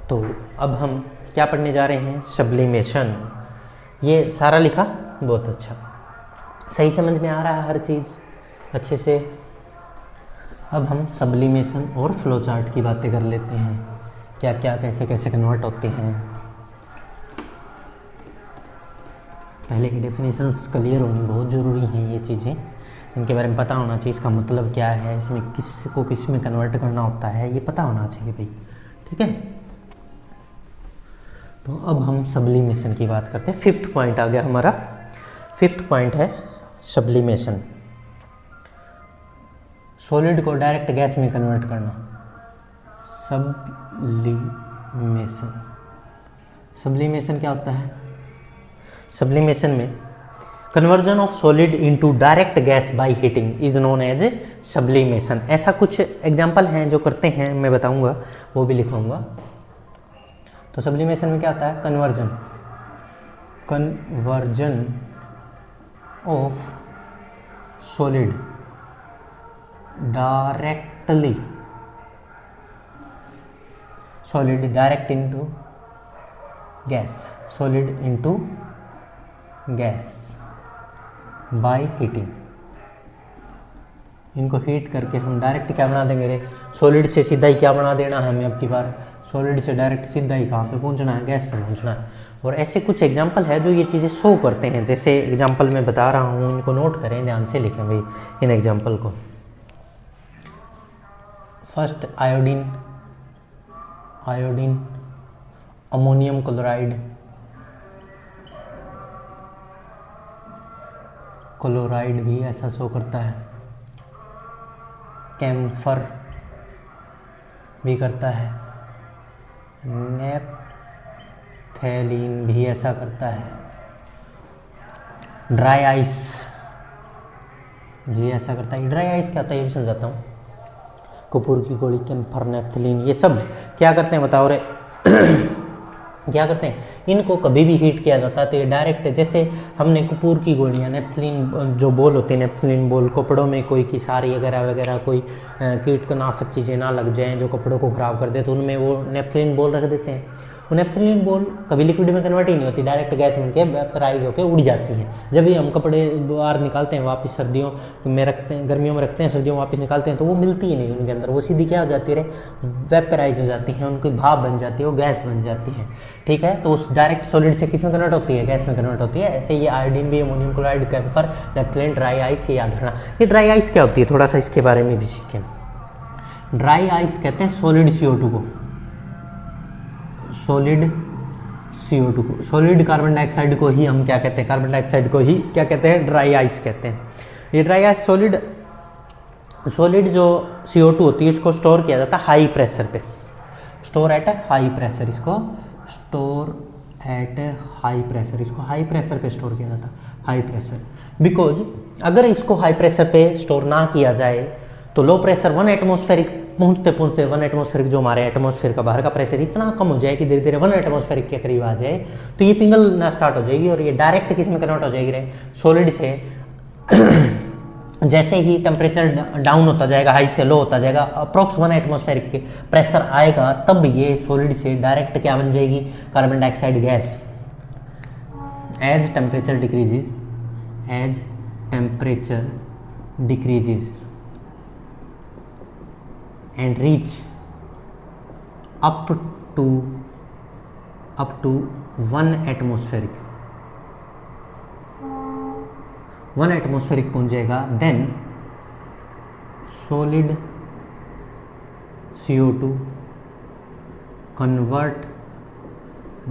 तो अब हम क्या पढ़ने जा रहे हैं, सब्लिमेशन। ये सारा लिखा, बहुत अच्छा, सही समझ में आ रहा है हर चीज़ अच्छे से। अब हम सब्लिमेशन और फ्लो चार्ट की बातें कर लेते हैं, क्या क्या कैसे कैसे कन्वर्ट होते हैं। पहले की डेफिनेशंस क्लियर होनी बहुत ज़रूरी हैं, ये चीज़ें इनके बारे में पता होना चाहिए, इसका मतलब क्या है, इसमें किस को किस में कन्वर्ट करना होता है, ये पता होना चाहिए भाई, ठीक है। तो अब हम सब्लिमेशन की बात करते हैं। 5th पॉइंट आ गया हमारा। 5th पॉइंट है सब्लिमेशन, सॉलिड को डायरेक्ट गैस में कन्वर्ट करना, सब्लिमेशन। सब्लिमेशन क्या होता है? सब्लिमेशन में conversion of solid into direct gas by heating is known as sublimation. ऐसा कुछ एग्जांपल हैं जो करते हैं, मैं बताऊंगा, वो भी लिखूंगा। तो सब्लिमेशन में क्या होता है, conversion of solid directly, solid direct into gas, solid into gas by heating. इनको हीट करके हम डायरेक्ट क्या बना देंगे रे, सॉलिड से सीधा ही क्या बना देना है हमें, अब की बार सॉलिड से डायरेक्ट सीधा ही कहाँ पे पहुंचना है, गैस पे पहुंचना है। और ऐसे कुछ एग्जांपल है जो ये चीज़ें शो करते हैं, जैसे एग्जांपल मैं बता रहा हूँ, इनको नोट करें, ध्यान से लिखें भाई इन एग्जांपल को। First iodine, ammonium chloride, chloride भी ऐसा शो करता है, कैम्फर भी करता है, नेपथेलीन भी ऐसा करता है, ड्राई आइस भी ऐसा करता है। ड्राई आइस क्या होता है ये भी समझाता हूँ। कपूर की गोली, कैम्फर, नेपथेलीन, ये सब क्या करते हैं बताओ रे क्या करते हैं, इनको कभी भी हीट किया जाता है तो ये डायरेक्ट, जैसे हमने कपूर की गोलियां, नेपथलीन जो बोल होते हैं, नेपथलीन बोल, कपड़ों में कोई किसारी वगैरह कोई कीटनाशक चीज़ें ना लग जाएं जो कपड़ों को ख़राब कर दे, तो उनमें वो नेपथलीन बोल रख देते हैं। वो नेपथलीन बोल कभी लिक्विड में कन्वर्ट ही नहीं होती, डायरेक्ट गैस बन के वेपराइज होकर उड़ जाती हैं। जब भी हम कपड़े बाहर निकालते हैं वापस, सर्दियों में रखते हैं, गर्मियों में रखते हैं, सर्दियों में वापस निकालते हैं, तो वो मिलती ही नहीं उनके अंदर, वो सीधी क्या हो जाती है, वेपराइज हो जाती हैं, उनकी भाप बन जाती है, वो गैस बन जाती है, ठीक है। तो उस डायरेक्ट सॉलिड से किस में कन्वर्ट होती है, गैस में कन्वर्ट होती है। ऐसे ये आयोडीन भी, ammonium chloride, camphor, naphthalene, dry ice, ये याद रखना। ये ड्राई आइस क्या होती है, थोड़ा सा इसके बारे में भी सीखें। ड्राई आइस कहते हैं सॉलिड CO2 को, सॉलिड CO2 को, सॉलिड कार्बन डाइऑक्साइड को ही हम क्या कहते हैं, कार्बन डाइऑक्साइड को ही क्या कहते हैं, ड्राई आइस कहते हैं। ये ड्राई आइस सॉलिड जो CO2 होती है इसको स्टोर किया जाता है हाई प्रेशर पे, स्टोर एट हाई प्रेशर, इसको स्टोर एट हाई प्रेशर, इसको हाई प्रेशर पे स्टोर किया जाता है, हाई प्रेशर। बिकॉज अगर इसको हाई प्रेशर पे स्टोर ना किया जाए तो लो प्रेशर 1 एटमॉस्फेरिक पहुंचते 1 एटमॉस्फेरिक जो हमारे एटमॉस्फेयर का बाहर का प्रेशर इतना कम हो जाए कि धीरे धीरे 1 एटमॉस्फेरिक के करीब आ जाए तो ये पिघलना स्टार्ट हो जाएगी और ये डायरेक्ट किस में कन्वर्ट हो जाएगी, सॉलिड से। जैसे ही टेम्परेचर डाउन होता जाएगा, हाई से लो होता जाएगा, अप्रोक्स 1 एटमॉस्फेरिक के प्रेशर आएगा, तब ये सॉलिड से डायरेक्ट क्या बन जाएगी, carbon dioxide gas. As temperature decreases and reach up to 1 atmospheric पहुंच जाएगा, then solid CO2 convert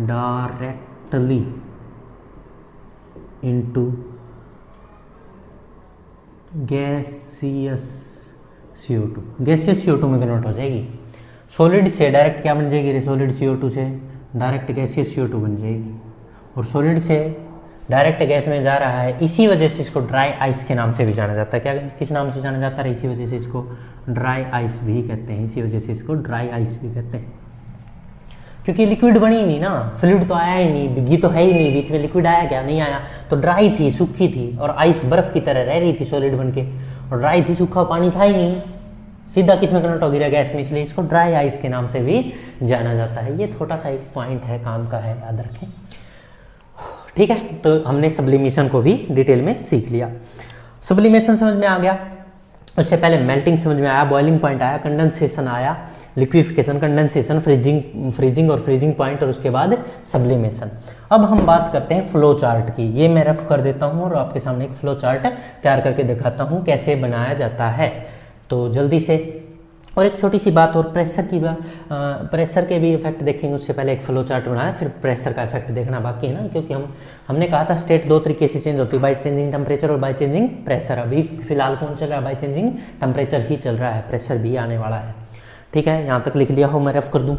directly into gaseous CO2 में कन्वर्ट हो जाएगी। सॉलिड से डायरेक्ट क्या बन जाएगी, सॉलिड CO2 से डायरेक्ट गैसियस CO2 बन जाएगी, और सॉलिड से डायरेक्ट गैस में जा रहा है, इसी वजह से इसको ड्राई आइस के नाम से भी जाना जाता है। क्या किस नाम से जाना जाता है, इसी वजह से इसको ड्राई आइस भी कहते हैं, इसी वजह से इसको ड्राई आइस भी कहते हैं, क्योंकि लिक्विड बनी नहीं ना, फ्लूइड तो आया ही नहीं, बिगी तो है ही नहीं, बीच में लिक्विड आया क्या, नहीं आया, तो ड्राई थी, सूखी थी, और आइस बर्फ की तरह रह रही थी सॉलिड बन के, और ड्राई थी, सूखा पानी था ही नहीं, सीधा किस में कन्वर्ट हो गया, गैस में, इसलिए इसको ड्राई आइस के नाम से भी जाना जाता है। ये छोटा सा एक पॉइंट है, काम का है, याद रखें, ठीक है। तो हमने सब्लिमेशन को भी डिटेल में सीख लिया। सब्लिमेशन समझ में आ गया, उससे पहले मेल्टिंग समझ में आया, बॉइलिंग पॉइंट आया, कंडेंसेशन आया, लिक्विफिकेशन, कंडेंसेशन, फ्रीजिंग और फ्रीजिंग पॉइंट, और उसके बाद सब्लिमेशन। अब हम बात करते हैं फ्लो चार्ट की। ये मैं रफ कर देता हूँ और आपके सामने एक फ्लो चार्ट तैयार करके दिखाता हूँ कैसे बनाया जाता है। तो जल्दी से, और एक छोटी सी बात और, प्रेशर के भी इफेक्ट देखेंगे, उससे पहले एक फ्लो चार्ट बनाया, फिर प्रेशर का इफेक्ट देखना बाकी है ना, क्योंकि हमने कहा था स्टेट दो तरीके से चेंज होती है, बाई चेंजिंग टेम्परेचर और बाई चेंजिंग प्रेशर। अभी फिलहाल कौन चल रहा है, बाई चेंजिंग टेम्परेचर ही चल रहा है, प्रेशर भी आने वाला है, ठीक है। यहाँ तक लिख लिया हो, मैं रफ कर दूँ,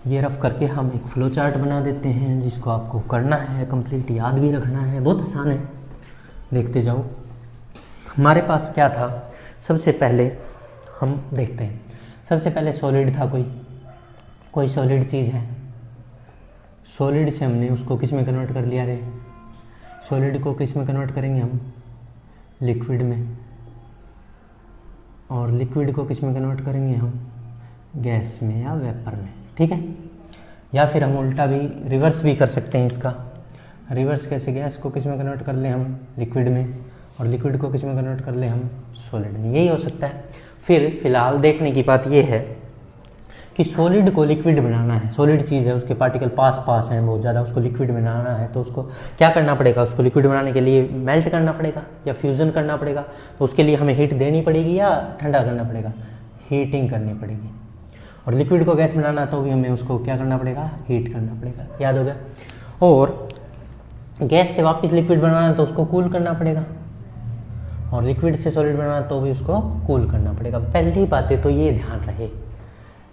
ये रफ करके हम एक फ्लो चार्ट बना देते हैं, जिसको आपको करना है कंप्लीट, याद भी रखना है, बहुत आसान है, देखते जाओ। हमारे पास क्या था, सबसे पहले हम देखते हैं, सबसे पहले सॉलिड था, कोई सॉलिड चीज़ है, सॉलिड से हमने उसको किस में कन्वर्ट कर लिया रे, सॉलिड को किस में कन्वर्ट करेंगे हम, लिक्विड में, और लिक्विड को किस में कन्वर्ट करेंगे हम, गैस में या वेपर में, ठीक है। या फिर हम उल्टा भी, रिवर्स भी कर सकते हैं इसका, रिवर्स कैसे, गैस को किस में कन्वर्ट कर ले हम, लिक्विड में, और लिक्विड को किस में कन्वर्ट कर ले हम, सॉलिड में, यही हो सकता है। फिर फिलहाल देखने की बात यह है कि सॉलिड को लिक्विड बनाना है, सॉलिड चीज़ है, उसके पार्टिकल पास हैं बहुत ज़्यादा, उसको लिक्विड बनाना है, तो उसको क्या करना पड़ेगा, उसको लिक्विड बनाने के लिए मेल्ट करना पड़ेगा या फ्यूज़न करना पड़ेगा, तो उसके लिए हमें हीट देनी पड़ेगी या ठंडा करना पड़ेगा, हीटिंग करनी पड़ेगी। और लिक्विड को गैस बनाना तो भी हमें उसको क्या करना पड़ेगा, हीट करना पड़ेगा, याद हो गया। और गैस से वापस लिक्विड बनाना तो उसको कूल करना पड़ेगा, और लिक्विड से सॉलिड बनाना तो भी उसको कूल करना पड़ेगा। पहली बातें तो ये ध्यान रहे,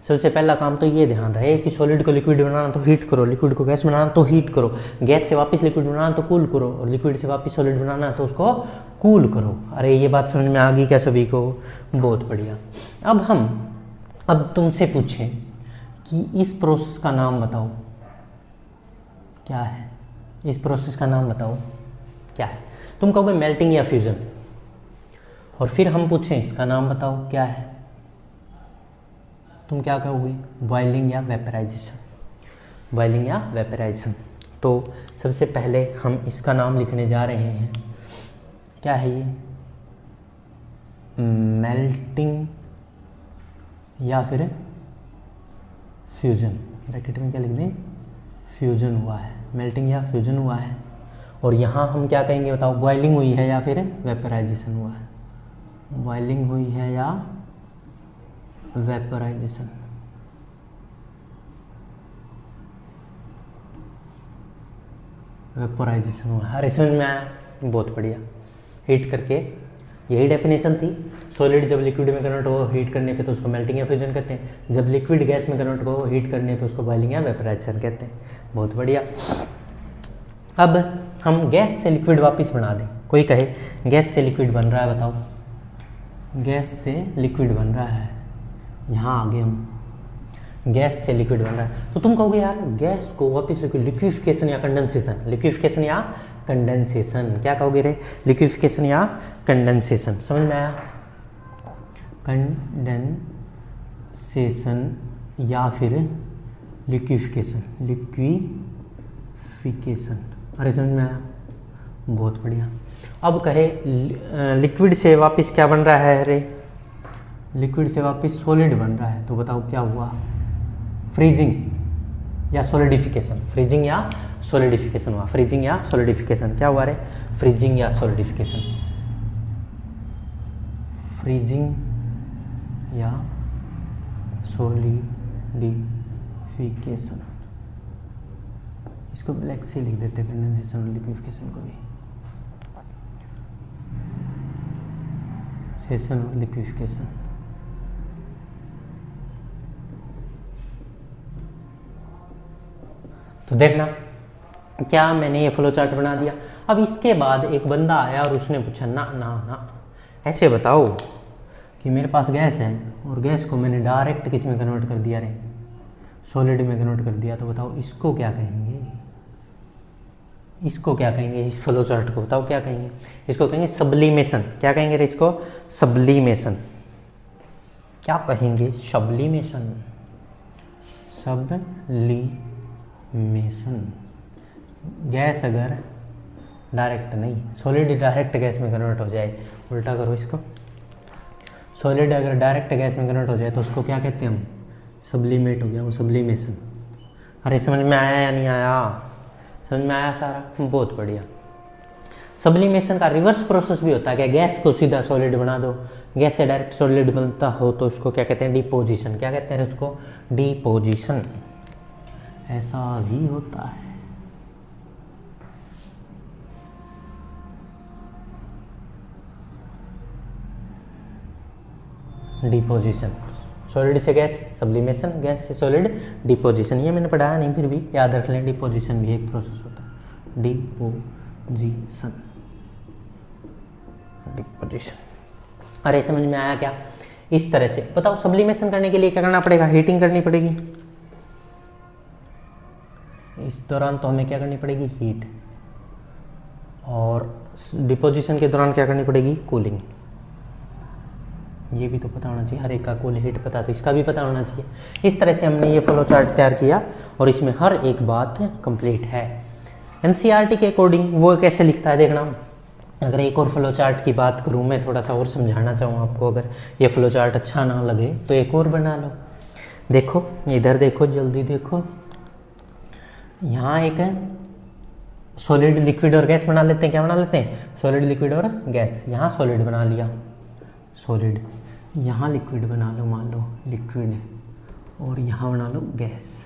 सबसे पहला काम तो ये ध्यान रहे कि सॉलिड को लिक्विड बनाना तो हीट करो, लिक्विड को गैस बनाना तो हीट करो, गैस से वापस लिक्विड बनाना तो कूल करो, और लिक्विड से वापस सॉलिड बनाना तो उसको कूल करो। अरे ये बात समझ में आ गई क्या सभी को, बहुत बढ़िया। अब तुमसे पूछें कि इस प्रोसेस का नाम बताओ क्या है, इस प्रोसेस का नाम बताओ क्या है, तुम कहोगे मेल्टिंग या फ्यूजन, और फिर हम पूछें इसका नाम बताओ क्या है, तुम क्या कहोगे, बॉइलिंग या वेपराइजेशन, बॉइलिंग या वेपराइजेशन। तो सबसे पहले हम इसका नाम लिखने जा रहे हैं, क्या है ये, मेल्टिंग या फिर फ्यूजन, ब्रैकेट में क्या लिख दें, फ्यूजन हुआ है, मेल्टिंग या फ्यूजन हुआ है। और यहाँ हम क्या कहेंगे बताओ, बॉइलिंग हुई है या फिर वेपराइजेशन हुआ है, बॉइलिंग हुई है या वेपराइजेशन, वेपोराइजेशन हुआ। अरे समझ में आया, बहुत बढ़िया। हीट करके, यही डेफिनेशन थी। सॉलिड जब लिक्विड में कन्वर्ट हो हीट करने पे तो उसको मेल्टिंग या फ्यूजन कहते हैं, जब लिक्विड गैस में कन्वर्ट हो हीट करने पे उसको बॉइलिंग या वेपोराइजेशन कहते हैं। बहुत बढ़िया। अब हम गैस से लिक्विड वापस बना दें। कोई कहे गैस से लिक्विड बन रहा है, बताओ गैस से लिक्विड बन रहा है, यहाँ आगे हम गैस से लिक्विड बन रहा है, तो तुम कहोगे यार गैस को वापस लिक्विफिकेशन या कंडेंसेशन, लिक्विफिकेशन या कंडेंसेशन, क्या कहोगे रे, लिक्विफिकेशन या कंडेंसेशन, समझ में आया? कंडेंसेशन या फिर लिक्विफिकेशन, लिक्विफिकेशन। अरे समझ में आया, बहुत बढ़िया। अब कहे लिक्विड से वापस क्या बन रहा है, अरे लिक्विड से वापस सॉलिड बन रहा है, तो बताओ क्या हुआ, फ्रीजिंग या सॉलिडिफिकेशन, फ्रीजिंग या सॉलिडिफिकेशन हुआ, फ्रीजिंग या सॉलिडिफिकेशन, क्या हुआ रे, फ्रीजिंग या सॉलिडिफिकेशन, फ्रीजिंग या सॉलिडिफिकेशन। इसको ब्लैक से लिख देते हैं, कंडेंसेशन और लिक्विफिकेशन को भी, सेशन और लिक्विफिकेशन। तो देखना क्या मैंने ये फ्लो चार्ट बना दिया। अब इसके बाद एक बंदा आया और उसने पूछा ना ना ना ऐसे बताओ कि मेरे पास गैस है और गैस को मैंने डायरेक्ट किस में कन्वर्ट कर दिया रे, सॉलिड में कन्वर्ट कर दिया, तो बताओ इसको क्या कहेंगे, इसको क्या कहेंगे, इस फ्लो चार्ट को बताओ क्या कहेंगे, इसको कहेंगे सब्लिमेशन। क्या कहेंगे रे इसको, सब्लिमेशन। क्या कहेंगे, सब्लिमेशन, सब्लिमेशन। गैस अगर डायरेक्ट नहीं, सॉलिड डायरेक्ट गैस में कन्वर्ट हो जाए, उल्टा करो इसको, सॉलिड अगर डायरेक्ट गैस में कन्वर्ट हो जाए तो उसको क्या कहते हैं हम, सब्लिमेट हो गया वो, सब्लिमेशन। अरे समझ में आया या नहीं आया, समझ में आया सारा, बहुत बढ़िया। सब्लिमेशन का रिवर्स प्रोसेस भी होता है, क्या गैस को सीधा सॉलिड बना दो, गैस से डायरेक्ट सॉलिड बनता हो तो उसको क्या कहते हैं, डिपोजिशन। क्या कहते हैं उसको, डिपोजिशन। ऐसा भी होता है। डिपोजिशन, सॉलिड से गैस सब्लिमेशन, गैस से सॉलिड डिपोजिशन। ये मैंने पढ़ाया नहीं, फिर भी याद रख लें, डिपोजिशन भी एक प्रोसेस होता है, डिपोजिशन, डिपोजिशन। अरे समझ में आया क्या, इस तरह से बताओ। सब्लिमेशन करने के लिए क्या करना पड़ेगा, हीटिंग करनी पड़ेगी, इस दौरान तो हमें क्या करनी पड़ेगी, हीट, और डिपोजिशन के दौरान क्या करनी पड़ेगी, कूलिंग। ये भी तो पता होना चाहिए, हर एक का कूल हीट पता, तो इसका भी पता होना चाहिए। इस तरह से हमने ये फ्लो चार्ट तैयार किया और इसमें हर एक बात कंप्लीट है। एनसीईआरटी के अकॉर्डिंग वो कैसे लिखता है देखना। अगर एक और फ्लो चार्ट की बात करूँ, मैं थोड़ा सा और समझाना चाहूँ आपको, अगर ये फ्लो चार्ट अच्छा ना लगे तो एक और बना लो। देखो इधर देखो, जल्दी देखो, यहाँ एक सॉलिड लिक्विड और गैस बना लेते हैं। क्या बना लेते हैं, सॉलिड लिक्विड और गैस। यहाँ सॉलिड बना लिया, सॉलिड, यहाँ लिक्विड बना लो, मान लो लिक्विड, और यहाँ बना लो गैस।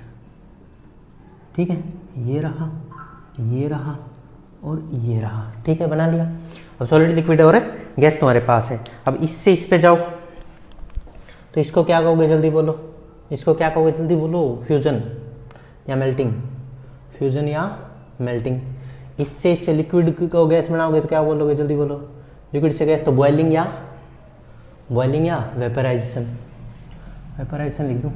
ठीक है, ये रहा, ये रहा और ये रहा। ठीक है, बना लिया। अब सॉलिड लिक्विड और गैस तुम्हारे पास है। अब इससे इस पे जाओ तो इसको क्या कहोगे, जल्दी बोलो, इसको क्या कहोगे, जल्दी बोलो, फ्यूजन या मेल्टिंग, फ्यूजन या मेल्टिंग। इससे लिक्विड को गैस बनाओगे तो क्या बोलोगे, जल्दी बोलो, लिक्विड से गैस तो बॉइलिंग या वेपराइजेशन। वेपराइजेशन लिख दूं,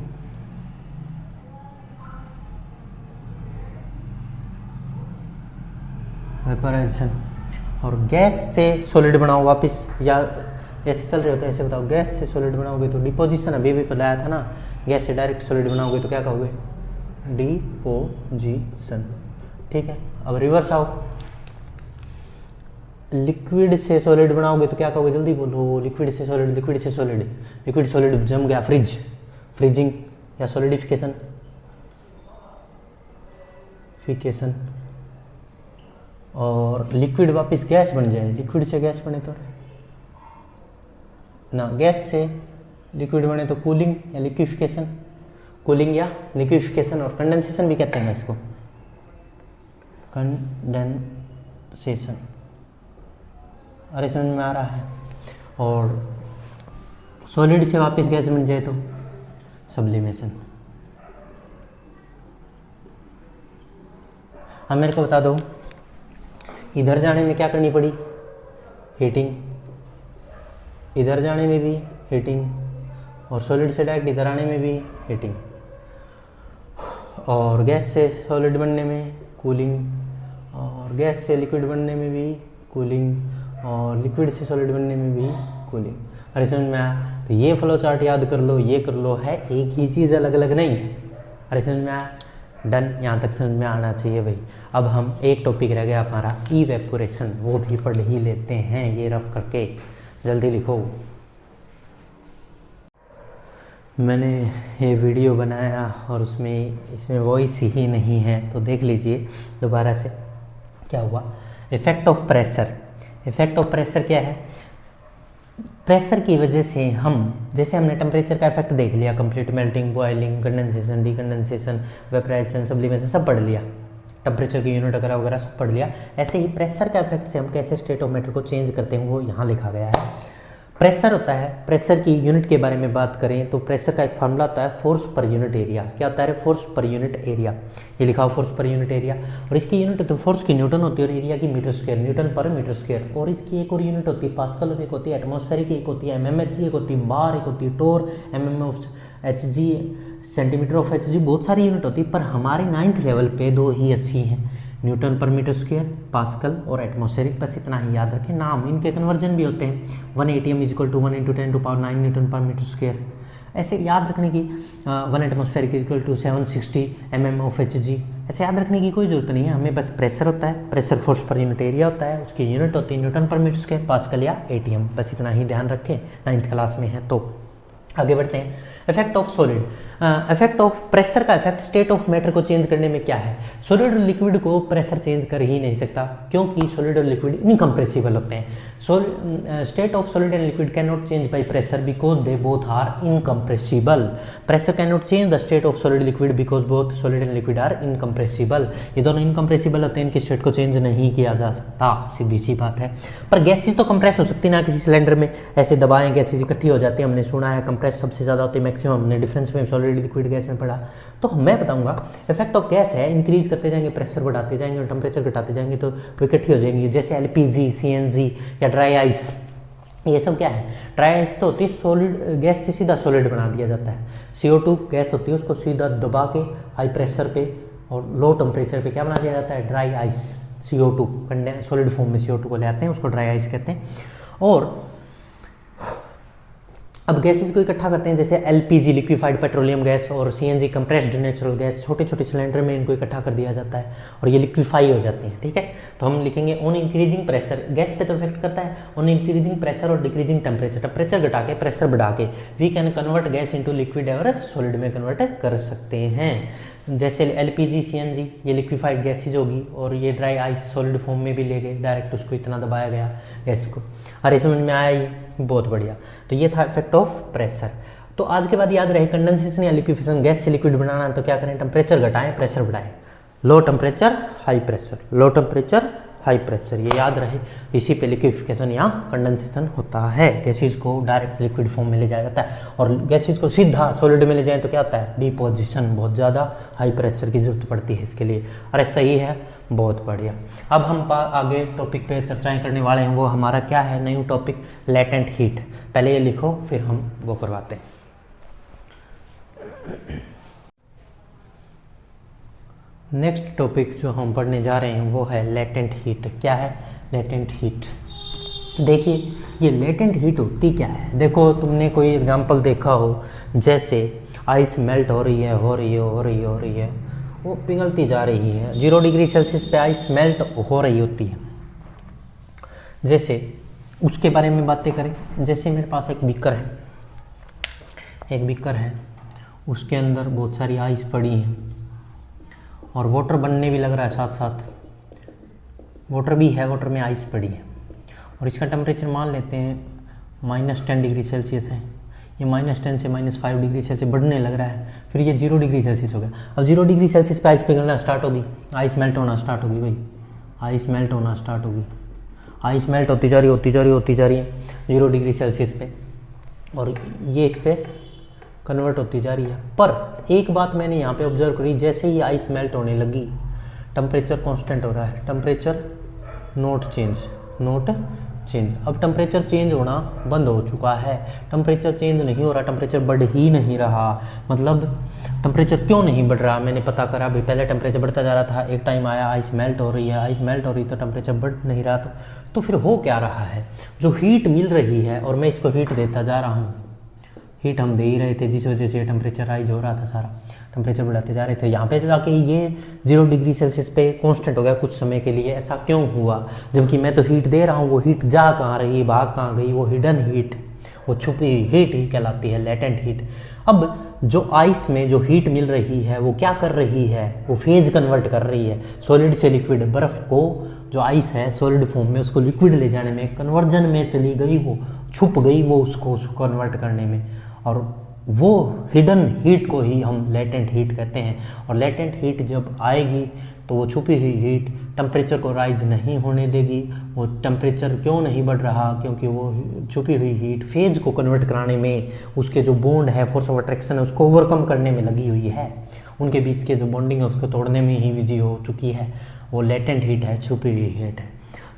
वेपराइजेशन। और गैस से सॉलिड बनाओ वापस, या ऐसे चल रहे होते हैं, ऐसे बताओ, गैस से सॉलिड बनाओगे तो डिपोजिशन, अभी भी बताया था ना, गैस से डायरेक्ट सॉलिड बनाओगे तो क्या कहोगे, डिपोजिशन। ठीक है, अब रिवर्स आओ, लिक्विड से सॉलिड बनाओगे तो क्या कहोगे, जल्दी बोलो, लिक्विड से सॉलिड, लिक्विड से सॉलिड, लिक्विड सॉलिड जम गया, फ्रिज, फ्रीजिंग या सॉलिडिफिकेशन, फिकेशन। और लिक्विड वापस गैस बन जाए, लिक्विड से गैस बने तो ना, गैस से लिक्विड बने तो कूलिंग या लिक्विफिकेशन, कूलिंग या लिक्विफिकेशन। और कंडेंसेशन भी कहते हैं इसको, कंडेंसेशन। अरे समझ में आ रहा है। और सॉलिड से वापस गैस बन जाए तो सब्लिमेशन। अब मेरे को बता दो, इधर जाने में क्या करनी पड़ी, हीटिंग, इधर जाने में भी हीटिंग, और सॉलिड से डायरेक्ट इधर आने में भी हीटिंग, और गैस से सॉलिड बनने में कूलिंग, और गैस से लिक्विड बनने में भी कूलिंग, और लिक्विड से सॉलिड बनने में भी कूलिंग। अरे समझ में आया। तो ये फ्लो चार्ट याद कर लो, ये कर लो, है एक ही चीज़, अलग अलग नहीं है। अरे समझ में आया, डन, यहाँ तक समझ में आना चाहिए भाई। अब हम एक टॉपिक रह गया हमारा इवेपोरेशन, वो भी पढ़ ही लेते हैं, ये रफ करके जल्दी लिखो। मैंने ये वीडियो बनाया और इसमें वॉइस ही नहीं है, तो देख लीजिए दोबारा से क्या हुआ। Effect of pressure. Effect of pressure क्या है, प्रेशर की वजह से जैसे हमने टेम्परेचर का इफेक्ट देख लिया, complete melting, boiling, condensation, decondensation, vaporization, sublimation, सब पढ़ लिया, टेम्परेचर की यूनिट वगैरह वगैरह सब पढ़ लिया। ऐसे ही प्रेशर का इफेक्ट से हम कैसे स्टेट ऑफ मैटर को चेंज करते हैं वो यहाँ लिखा गया है। प्रेशर होता है, प्रेशर की यूनिट के बारे में बात करें तो प्रेशर का एक फार्मूला होता है फोर्स पर यूनिट एरिया। क्या होता है, फोर्स पर यूनिट एरिया, ये लिखा हो फोर्स पर यूनिट एरिया। और इसकी यूनिट तो फोर्स की न्यूटन होती है और एरिया की मीटर स्क्वायर, न्यूटन पर मीटर स्क्वायर। और इसकी एक और यूनिट होती है पास्कल, और एक होती है एटमॉस्फेरिक, एक होती है एमएमएचजी, एक होती है बार, एक होती है torr, mm of Hg, centimetre of Hg, बहुत सारी यूनिट होती है। पर हमारे 9th लेवल पे दो ही अच्छी हैं, न्यूटन पर मीटर स्क्वायर, पास्कल और एटमॉस्फेरिक। बस इतना ही याद रखें। नाम इनके कन्वर्जन भी होते हैं, 1 ATM is equal to 1 × 10⁹ newton पर मीटर स्क्वायर। ऐसे याद रखने की 1 atmospheric is equal to 760 mm of HG. ऐसे याद रखने की कोई जरूरत नहीं है, हमें बस प्रेशर होता है, pressure force per unit area होता है, उसकी यूनिट होती है न्यूटन पर मीटर स्क्वायर, पास्कल या ATM। बस इतना ही ध्यान रखें, 9th क्लास में है। तो आगे बढ़ते हैं। Effect of solid. Effect of pressure का इफेक्ट स्टेट ऑफ मैटर को चेंज करने में क्या है। सॉलिड और लिक्विड को प्रेशर चेंज कर ही नहीं सकता, क्योंकि सॉलिड और लिक्विड इनकम्प्रेसिबल होते हैं। State of solid and liquid can not change by pressure because they both are incompressible. Pressure can not change the state of solid liquid because both solid and liquid are incompressible. ये दोनों incompressible होते हैं, इनकी state को change नहीं किया जा सकता, सीधी सी बात है। पर गैसेज तो कंप्रेस हो सकती ना, किसी सिलेंडर में ऐसे दबाएं गैसेज इकट्ठी हो जाती है, हमने सुना है कंप्रेस सबसे ज़्यादा होती है मैक्सिमम, हमने डिफरेंस में सॉलिड लिक्विड गैस में पढ़ा। तो मैं बताऊंगा इफेक्ट ऑफ गैस है, इंक्रीज करते जाएंगे, प्रेशर बढ़ाते जाएंगे और टेम्परेचर घटाते जाएंगे तो वो इकट्ठी हो जाएंगी, जैसे LPG, CNG या ड्राई आइस। ये सब क्या है, ड्राई आइस तो होती है सॉलिड गैस से सीधा सॉलिड बना दिया जाता है। CO2 गैस होती है, उसको सीधा दबा के हाई प्रेशर पे और लो टेम्परेचर पे क्या बना दिया जाता है, dry ice. CO2 solid form में CO2 को ले आते हैं, उसको ड्राई आइस कहते हैं। और अब गैसेस को इकट्ठा करते हैं, जैसे LPG लिक्विफाइड पेट्रोलियम गैस और CNG कंप्रेस्ड नेचुरल गैस, छोटे छोटे सिलेंडर में इनको इकट्ठा कर दिया जाता है और ये लिक्विफाई हो जाती हैं। ठीक है, तो हम लिखेंगे ऑन इंक्रीजिंग प्रेशर, गैस पे तो इफेक्ट करता है, ऑन इंक्रीजिंग प्रेशर और डिक्रीजिंग टेम्परेचर, टेम्परेचर घटा के प्रेशर बढ़ा के we can convert gas into liquid और सॉलिड में कन्वर्ट कर सकते हैं। जैसे LPG, CNG ये लिक्विफाइड गैसेज होगी और ये ड्राई आइस सॉलिड फॉर्म में भी ले गए, डायरेक्ट उसको इतना दबाया गया गैस को। अरे समझ में आया, ये बहुत बढ़िया। तो ये था इफेक्ट ऑफ प्रेशर। तो आज के बाद याद रहे, कंडेंसेशन या लिक्विफिकेशन, गैस से लिक्विड बनाना है तो क्या करें, टेम्परेचर घटाएं, प्रेशर बढ़ाएं, low temperature high pressure, low temperature high pressure, ये याद रहे। इसी पे लिक्विफिकेशन या कंडेंसेशन होता है, गैसेज को डायरेक्ट लिक्विड फॉर्म में ले जाया जाता है और गैसेज को सीधा सॉलिड में ले जाए तो क्या होता है, डिपोजिशन, बहुत ज़्यादा हाई प्रेशर की जरूरत पड़ती है इसके लिए। अरे सही है, बहुत बढ़िया। अब हम आगे टॉपिक पे चर्चाएं करने वाले हैं, वो हमारा क्या है, न्यू टॉपिक लेटेंट हीट। पहले ये लिखो फिर हम वो करवाते हैं। नेक्स्ट टॉपिक जो हम पढ़ने जा रहे हैं वो है लेटेंट हीट। क्या है लेटेंट हीट? देखिए ये लेटेंट हीट होती क्या है। देखो तुमने कोई एग्जांपल देखा हो, जैसे आइस मेल्ट हो रही है, वो पिघलती जा रही है, 0 डिग्री सेल्सियस पे आइस मेल्ट हो रही होती है। जैसे उसके बारे में बातें करें, जैसे मेरे पास एक बीकर है, उसके अंदर बहुत सारी आइस पड़ी है और वाटर बनने भी लग रहा है, साथ साथ वाटर भी है, वाटर में आइस पड़ी है और इसका टेम्परेचर मान लेते हैं -10 डिग्री सेल्सियस है। ये -10 से -5 डिग्री सेल्सियस बढ़ने लग रहा है, फिर ये 0 डिग्री सेल्सियस हो गया। अब 0 डिग्री सेल्सियस पे आइस पिघलना स्टार्ट होगी, आइस मेल्ट होना स्टार्ट होगी भाई, आइस मेल्ट होना स्टार्ट होगी, आइस मेल्ट होती जा रही है 0 डिग्री सेल्सियस पे, और ये इस पर कन्वर्ट होती जा रही है। पर एक बात मैंने यहाँ पे ऑब्जर्व करी, जैसे ही आइस मेल्ट होने लगी टेम्परेचर कांस्टेंट हो रहा है, टेम्परेचर नोट चेंज। अब टेम्परेचर चेंज होना बंद हो चुका है, टेम्परेचर चेंज नहीं हो रहा, टेम्परेचर बढ़ ही नहीं रहा। मतलब टेम्परेचर क्यों नहीं बढ़ रहा, मैंने पता करा भाई, पहले टेम्परेचर बढ़ता जा रहा था, एक टाइम आया आइस मेल्ट हो रही है, आइस मेल्ट हो रही तो टेम्परेचर बढ़ नहीं रहा, तो फिर हो क्या रहा है, जो हीट मिल रही है और मैं इसको हीट देता जा रहा हूँ, हीट हम दे ही रहे थे, जिस वजह से टेम्परेचर राइज हो रहा था, सारा टेम्परेचर बढ़ाते जा रहे थे। यहाँ पे जाके ये 0 डिग्री सेल्सियस पे कांस्टेंट हो गया कुछ समय के लिए। ऐसा क्यों हुआ, जबकि मैं तो हीट दे रहा हूँ, वो हीट जा कहाँ रही, भाग कहाँ गई, वो हिडन हीट, वो छुपी हीट ही कहलाती है, लेटेंट हीट। अब जो आइस में जो हीट मिल रही है वो क्या कर रही है, वो फेज कन्वर्ट कर रही है, सॉलिड से लिक्विड, बर्फ़ को जो आइस है सॉलिड फॉर्म में उसको लिक्विड ले जाने में, कन्वर्जन में चली गई, वो छुप गई वो उसको कन्वर्ट करने में, और वो हिडन हीट को ही हम लेटेंट हीट कहते हैं। और लेटेंट हीट जब आएगी तो वो छुपी हुई हीट टेम्परेचर को राइज नहीं होने देगी। वो टेम्परेचर क्यों नहीं बढ़ रहा, क्योंकि वो छुपी हुई हीट फेज को कन्वर्ट कराने में, उसके जो बॉन्ड है, फोर्स ऑफ अट्रैक्शन है, उसको ओवरकम करने में लगी हुई है, उनके बीच के जो बॉन्डिंग है उसको तोड़ने में ही बिजी हो चुकी है। वो लेटेंट हीट है, छुपी हुई हीट है।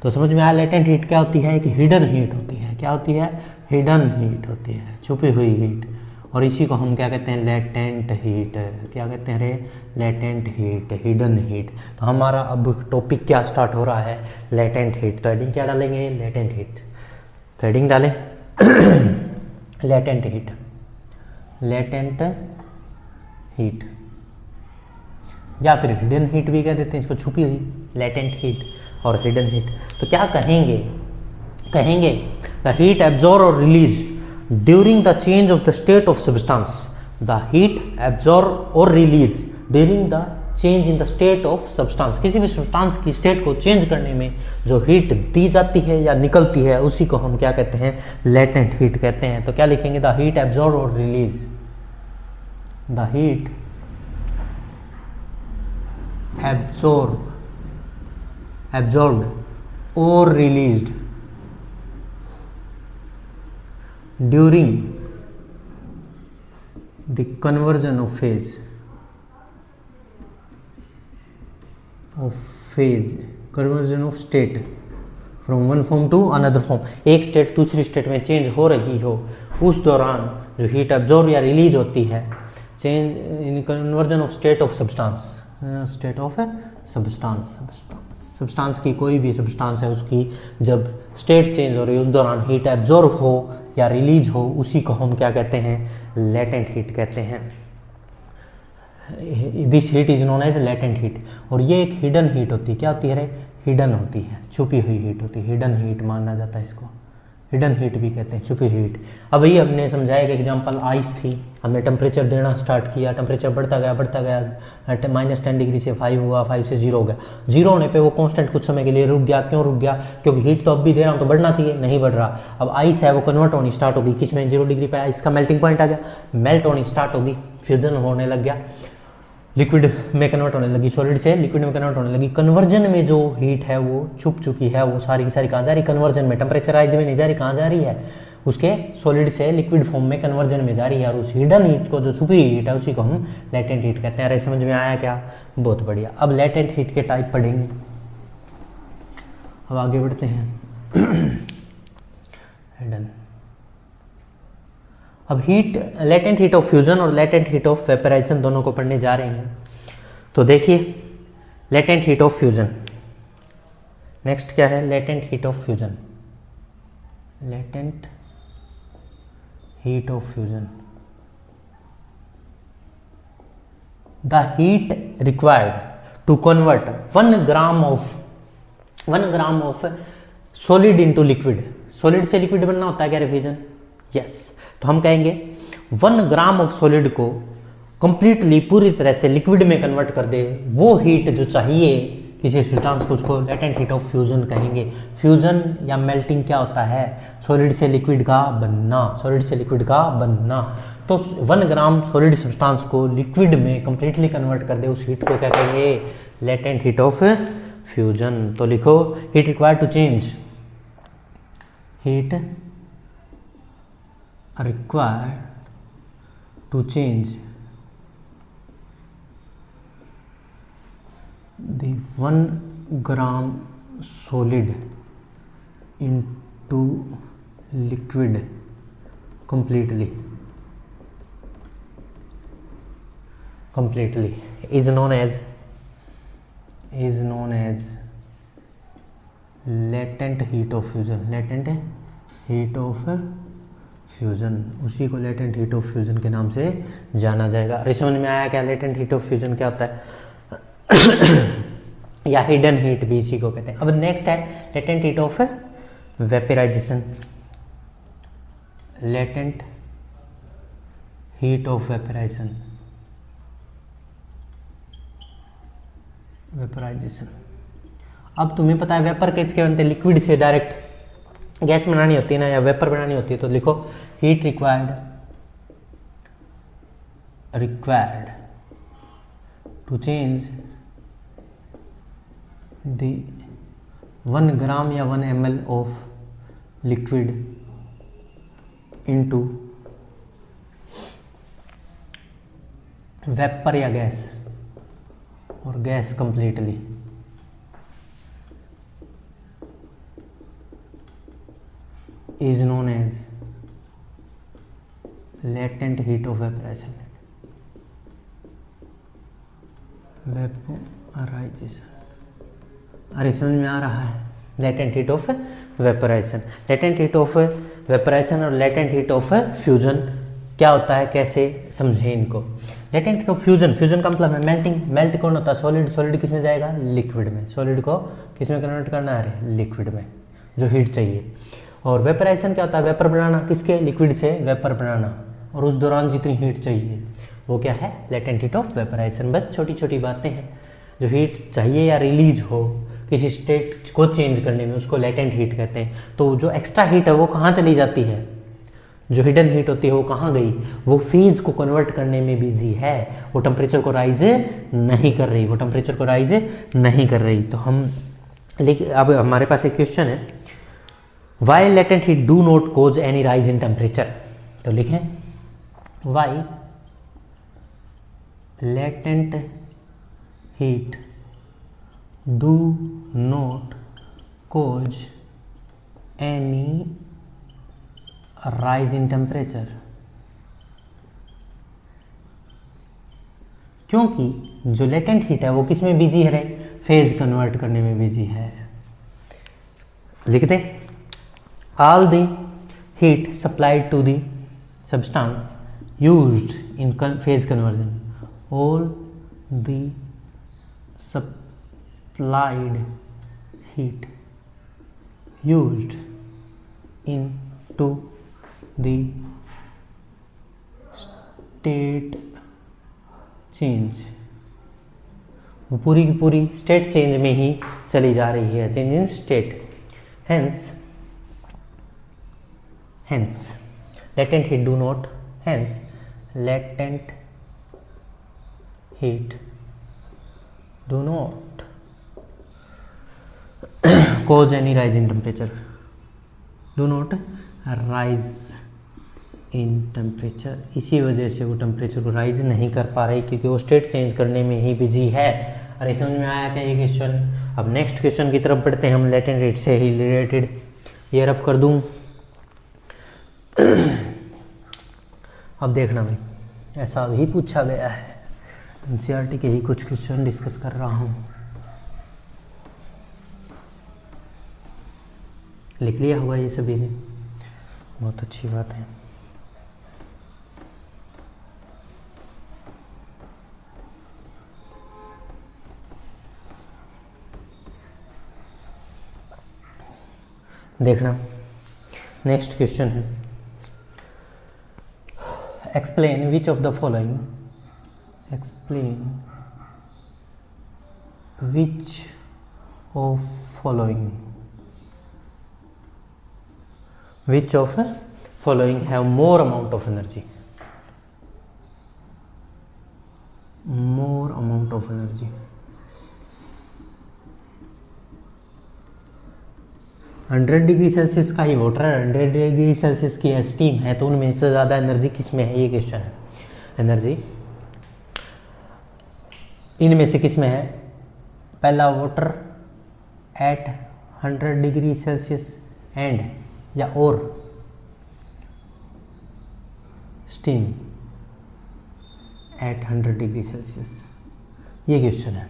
तो समझ में आया लेटेंट हीट क्या होती है, एक हिडन हीट होती है। क्या होती है, हिडन हीट होती है, छुपी हुई हीट। और इसी को हम क्या कहते हैं, लेटेंट हीट। क्या कहते हैं रे, लेटेंट हीट, हिडन हीट। तो हमारा अब टॉपिक क्या स्टार्ट हो रहा है, लेटेंट हीट। तो हेडिंग क्या डालेंगे, लेटेंट हीट। तो हेडिंग डालें लेटेंट हीट, लेटेंट हीट, या फिर हिडन हीट भी कह देते हैं इसको, छुपी हुई, लेटेंट हीट और हिडन हीट। तो क्या कहेंगे, कहेंगे द हीट एब्जॉर्ब और release during the change of the state of substance. The heat absorb और release during the change in the state of substance. किसी भी सब्सटेंस की स्टेट को चेंज करने में जो हीट दी जाती है या निकलती है उसी को हम क्या कहते हैं, लेटेंट हीट कहते हैं। तो क्या लिखेंगे, द हीट एब्जॉर्ब और release, the heat absorbed or released during the conversion of phase, conversion of state from one form to another form। एक स्टेट दूसरी स्टेट में चेंज हो रही हो, उस दौरान जो हीट एब्जॉर्ब या रिलीज होती है, change in conversion of state of substance, state of substance की कोई भी सब्सटेंस है उसकी जब स्टेट चेंज हो रही है उस दौरान हीट एब्जॉर्ब हो या रिलीज हो, उसी को हम क्या कहते हैं, लेटेंट हीट कहते हैं। This heat is known as latent heat. और ये एक हिडन हीट होती है। क्या होती है रे, हिडन होती है, छुपी हुई हीट होती है, हिडन हीट माना जाता है इसको, हिडन हीट भी कहते हैं, छुपी हीट। अब ये हमने समझाया कि एग्जांपल आइस थी, हमने टेम्परेचर देना स्टार्ट किया, टेम्परेचर बढ़ता गया -10 डिग्री से 5 हुआ, 5 से 0 हो गया। 0 होने पे वो कांस्टेंट कुछ समय के लिए रुक गया। क्यों रुक गया, क्योंकि हीट तो अब भी दे रहा हूँ तो बढ़ना चाहिए, नहीं बढ़ रहा। अब आइस है वो कन्वर्ट होनी स्टार्ट होगी, किस में, 0 डिग्री पे आइस का मेल्टिंग पॉइंट आ गया, मेल्ट होनी स्टार्ट होगी, फ्यूजन होने लग गया, लिक्विड में कन्वर्ट होने लगी, सॉलिड से लिक्विड में कन्वर्ट होने लगी। कन्वर्जन में जो हीट है वो छुप चुकी है, वो सारी की सारी कहाँ जा रही, कन्वर्जन में, टेम्परेचर राइज में नहीं जा रही, कहाँ जा रही है, उसके सॉलिड से लिक्विड फॉर्म में कन्वर्जन में जा रही है। और उस हिडन हीट को, जो छुपी हीट है, उसी को हम लेटेंट हीट कहते हैं। अरे समझ में आया क्या, बहुत बढ़िया। अब लेटेंट हीट के टाइप पढ़ेंगे, अब आगे बढ़ते हैं। हिडन, अब heat, latent heat of fusion और लेटेंट हीट ऑफ वेपराइजेशन दोनों को पढ़ने जा रहे हैं। तो देखिए latent heat of fusion, next क्या है, latent heat of fusion, latent heat of fusion. The heat required to convert 1 gram of solid into liquid. Solid से लिक्विड बनना होता है क्या, फ्यूजन, यस। तो हम कहेंगे 1 ग्राम ऑफ सॉलिड को कंप्लीटली, पूरी तरह से लिक्विड में कन्वर्ट कर दे, वो हीट जो चाहिए किसी सब्सटेंस को, उसको लेटेंट हीट ऑफ फ्यूजन कहेंगे। फ्यूजन या मेल्टिंग क्या होता है? सॉलिड से लिक्विड का बनना, सॉलिड से लिक्विड का बनना। तो 1 ग्राम सॉलिड सब्सटेंस को लिक्विड में कंप्लीटली कन्वर्ट कर दे, उस हीट को क्या कहेंगे? Latent heat of fusion. तो लिखो heat required to change, heat required to change the 1 gram solid into liquid completely is known as latent heat of fusion, latent heat of fusion. उसी को लेटेंट हीट ऑफ फ्यूजन के नाम से जाना जाएगा। अरे समझ में आया क्या लेटेंट हीट ऑफ फ्यूजन क्या होता है? या हिडन हीट भी इसी को कहते हैं। अब नेक्स्ट है latent heat of vaporization, latent heat of vaporization, vaporization. अब तुम्हें पता है वेपर किसके बनते हैं? लिक्विड से डायरेक्ट गैस बनानी होती है ना, या वेपर बनानी होती है। तो लिखो heat required to change the 1 gram या 1 ml of liquid into vapour या गैस, और gas completely is known as latent heat of vaporization, vaporization। अरे समझ में आ रहा है? Latent heat of vaporization, latent heat of vaporization और लेटेंट हीट ऑफ फ्यूजन क्या होता है, कैसे समझें इनको? Latent heat of fusion, fusion का मतलब है मेल्टिंग। मेल्ट कौन होता है? सॉलिड। सॉलिड किस में जाएगा? लिक्विड में। सॉलिड को किस में कन्वर्ट करना है? लिक्विड में, जो हीट चाहिए। और वेपराइजेशन क्या होता है? वेपर बनाना, किसके? लिक्विड से वेपर बनाना, और उस दौरान जितनी हीट चाहिए वो क्या है? Latent heat of vaporization. बस छोटी छोटी बातें हैं, जो हीट चाहिए या रिलीज हो किसी स्टेट को चेंज करने में, उसको लेटेंट हीट कहते हैं। तो जो एक्स्ट्रा हीट है वो कहाँ चली जाती है? जो हिडन हीट होती है वो कहाँ गई? वो फेज को कन्वर्ट करने में बिजी है, वो टेम्परेचर को राइज नहीं कर रही, वो टेम्परेचर को राइज नहीं कर रही। तो हम अब हमारे पास एक क्वेश्चन है, why latent heat do not cause any rise in temperature. तो लिखें why latent heat do not cause any rise in temperature। क्योंकि जो लेटेंट हीट है वो किस में बिजी है? फेज कन्वर्ट करने में बिजी है। लिखते all the heat supplied to the substance used in phase conversion, all the applied heat used into the state change, वो पूरी की पूरी स्टेट चेंज में ही चली जा रही है, change in state. Hence latent heat do not, hence latent heat do not cause any rise in temperature, do not rise in temperature। इसी वजह से वो टेम्परेचर को राइज नहीं कर पा रही, क्योंकि वो स्टेट चेंज करने में ही बिजी है। अरे समझ में आया क्या ये क्वेश्चन? अब नेक्स्ट क्वेश्चन की तरफ बढ़ते हैं हम, लेटेंट हीट से ही रिलेटेड। ये रफ कर दूं। अब देखना भाई, ऐसा भी पूछा गया है, एनसीईआरटी के ही कुछ क्वेश्चन डिस्कस कर रहा हूँ। लिख लिया होगा ये सभी ने, बहुत अच्छी बात है। देखना नेक्स्ट क्वेश्चन है, explain which of the following, explain which of following, which of following have more amount of energy, more amount of energy. 100 degree Celsius का ही वाटर है, 100 डिग्री सेल्सियस की स्टीम है, तो उनमें से ज़्यादा एनर्जी किस में है, ये क्वेश्चन है। एनर्जी इनमें से किस में है, पहला water at 100 degree Celsius and या और स्टीम एट 100 डिग्री सेल्सियस, ये क्वेश्चन है।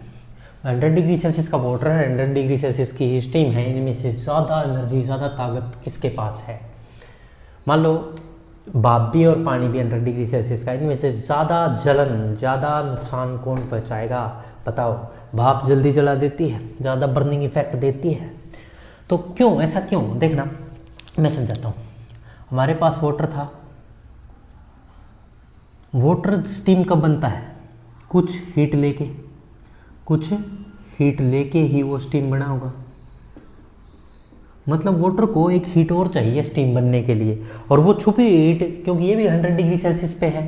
100 डिग्री सेल्सियस का वाटर है, 100 डिग्री सेल्सियस की स्टीम है, इनमें से ज़्यादा एनर्जी, ज़्यादा ताकत किसके पास है। मान लो भाप भी और पानी भी 100 डिग्री सेल्सियस का, इनमें से ज़्यादा जलन, ज़्यादा नुकसान कौन पहुँचाएगा, बताओ। भाप जल्दी जला देती है, ज़्यादा बर्निंग इफेक्ट देती है, तो क्यों, ऐसा क्यों, देखना मैं समझाता हूँ। हमारे पास वाटर था, वाटर स्टीम कब बनता है, कुछ हीट लेके, कुछ हीट लेके ही वो स्टीम बना होगा। मतलब वाटर को एक हीट और चाहिए स्टीम बनने के लिए, और वो छुपी हीट, क्योंकि ये भी 100 डिग्री सेल्सियस पे है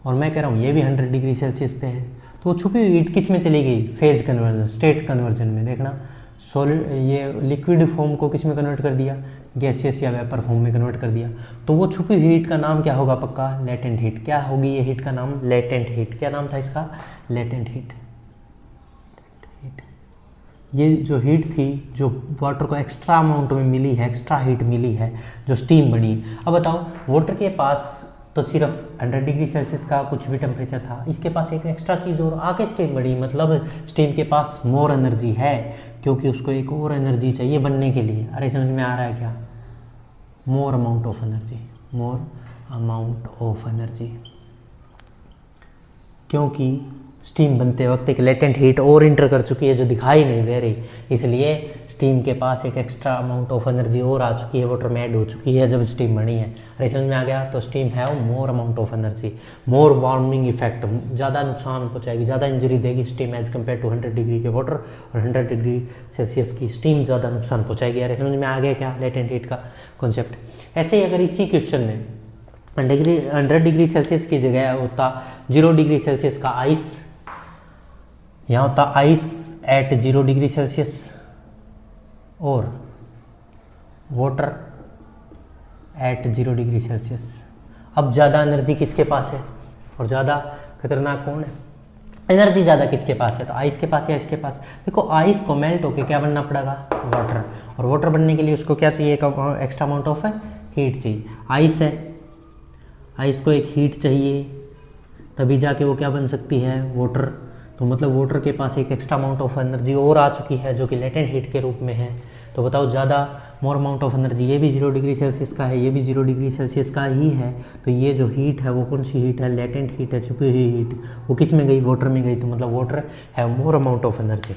और मैं कह रहा हूँ ये भी 100 डिग्री सेल्सियस पे है, तो वो छुपी हुई हीट किस में चली गई, फेज कन्वर्जन, स्टेट कन्वर्जन में। देखना सॉलिड, ये लिक्विड फॉर्म को किस में कन्वर्ट कर दिया, गैसियस या वेपर फॉर्म में कन्वर्ट कर दिया, तो वो छुपी हुई हीट का नाम क्या होगा, पक्का लेटेंट हीट। क्या होगी ये हीट का नाम, लेटेंट हीट। क्या नाम था इसका, लेटेंट हीट। ये जो हीट थी, जो वाटर को एक्स्ट्रा अमाउंट में मिली है, एक्स्ट्रा हीट मिली है, जो स्टीम बनी। अब बताओ, वाटर के पास तो सिर्फ 100 डिग्री सेल्सियस का कुछ भी टेम्परेचर था, इसके पास एक एक्स्ट्रा चीज़ और आके स्टीम बनी, मतलब स्टीम के पास मोर एनर्जी है, क्योंकि उसको एक और एनर्जी चाहिए बनने के लिए। अरे समझ में आ रहा है क्या, मोर amount of energy, more amount of energy, क्योंकि स्टीम बनते वक्त एक लेटेंट हीट और इंटर कर चुकी है जो दिखाई नहीं दे रही, इसलिए स्टीम के पास एक एक्स्ट्रा अमाउंट ऑफ एनर्जी और आ चुकी है, वाटर में ऐड हो चुकी है जब स्टीम बनी है। अरे समझ में आ गया, तो steam have more amount of energy, more warming effect, ज़्यादा नुकसान पहुंचाएगी, ज़्यादा इंजरी देगी steam as compare to 100 degree के वाटर, और 100 डिग्री सेल्सियस की स्टीम ज़्यादा नुकसान पहुँचाएगी। अरे समझ में आ गया क्या लेटेंट हीट का कॉन्सेप्ट। ऐसे ही अगर इसी क्वेश्चन में 100 डिग्री सेल्सियस की जगह होता 0 डिग्री सेल्सियस का आइस, यहाँ होता आइस एट 0 डिग्री सेल्सियस और वाटर एट 0 डिग्री सेल्सियस, अब ज़्यादा एनर्जी किसके पास है और ज़्यादा खतरनाक कौन है, एनर्जी ज़्यादा किसके पास है, तो आइस के पास या इसके पास। देखो आइस को मेल्ट होके क्या बनना पड़ेगा, वाटर, और वाटर बनने के लिए उसको क्या चाहिए, एक्स्ट्रा अमाउंट ऑफ हीट चाहिए। आइस है, आइस को एक हीट चाहिए तभी जाके वो क्या बन सकती है, वाटर। तो मतलब वाटर के पास एक एक्स्ट्रा अमाउंट ऑफ एनर्जी और आ चुकी है जो कि लेटेंट हीट के रूप में है। तो बताओ ज़्यादा मोर अमाउंट ऑफ एनर्जी, ये भी 0 डिग्री सेल्सियस का है, ये भी 0 डिग्री सेल्सियस का ही है, तो ये जो हीट है वो कौन सी हीट है, लेटेंट हीट है, छुपी हुई हीट, वो किस में गई, वाटर में गई। तो मतलब water have more amount of energy,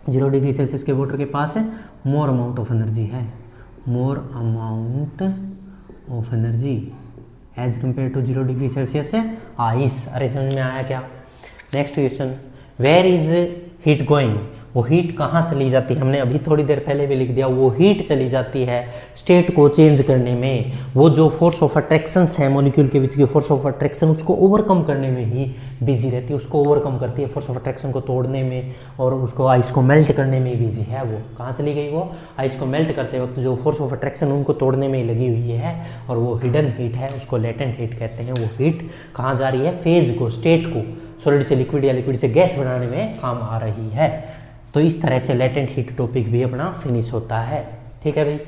0 degree Celsius के वाटर के पास है मोर अमाउंट ऑफ एनर्जी है, more amount of energy as compare to 0 degree Celsius है आइस। अरे समझ में आया क्या। Next question, where is heat going, वो हीट कहाँ चली जाती है, हमने अभी थोड़ी देर पहले भी लिख दिया, वो हीट चली जाती है स्टेट को चेंज करने में। वो जो फोर्स ऑफ अट्रैक्शन है मॉलिक्यूल के बीच की फोर्स ऑफ अट्रैक्शन, उसको ओवरकम करने में ही बिजी रहती है, उसको ओवरकम करती है, फोर्स ऑफ अट्रैक्शन को तोड़ने में और उसको आइस को मेल्ट करने में बिजी है। वो कहाँ चली गई, वो आइस को मेल्ट करते वक्त जो फोर्स ऑफ अट्रैक्शन उनको तोड़ने में ही लगी हुई है, और वो हिडन हीट है, उसको लेटेंट हीट कहते हैं। वो हीट कहाँ जा रही है, फेज को, स्टेट को, सॉलिड से लिक्विड या लिक्विड से गैस बनाने में काम आ रही है। तो इस तरह से लेटेंट हीट टॉपिक भी अपना फिनिश होता है। ठीक है भाई।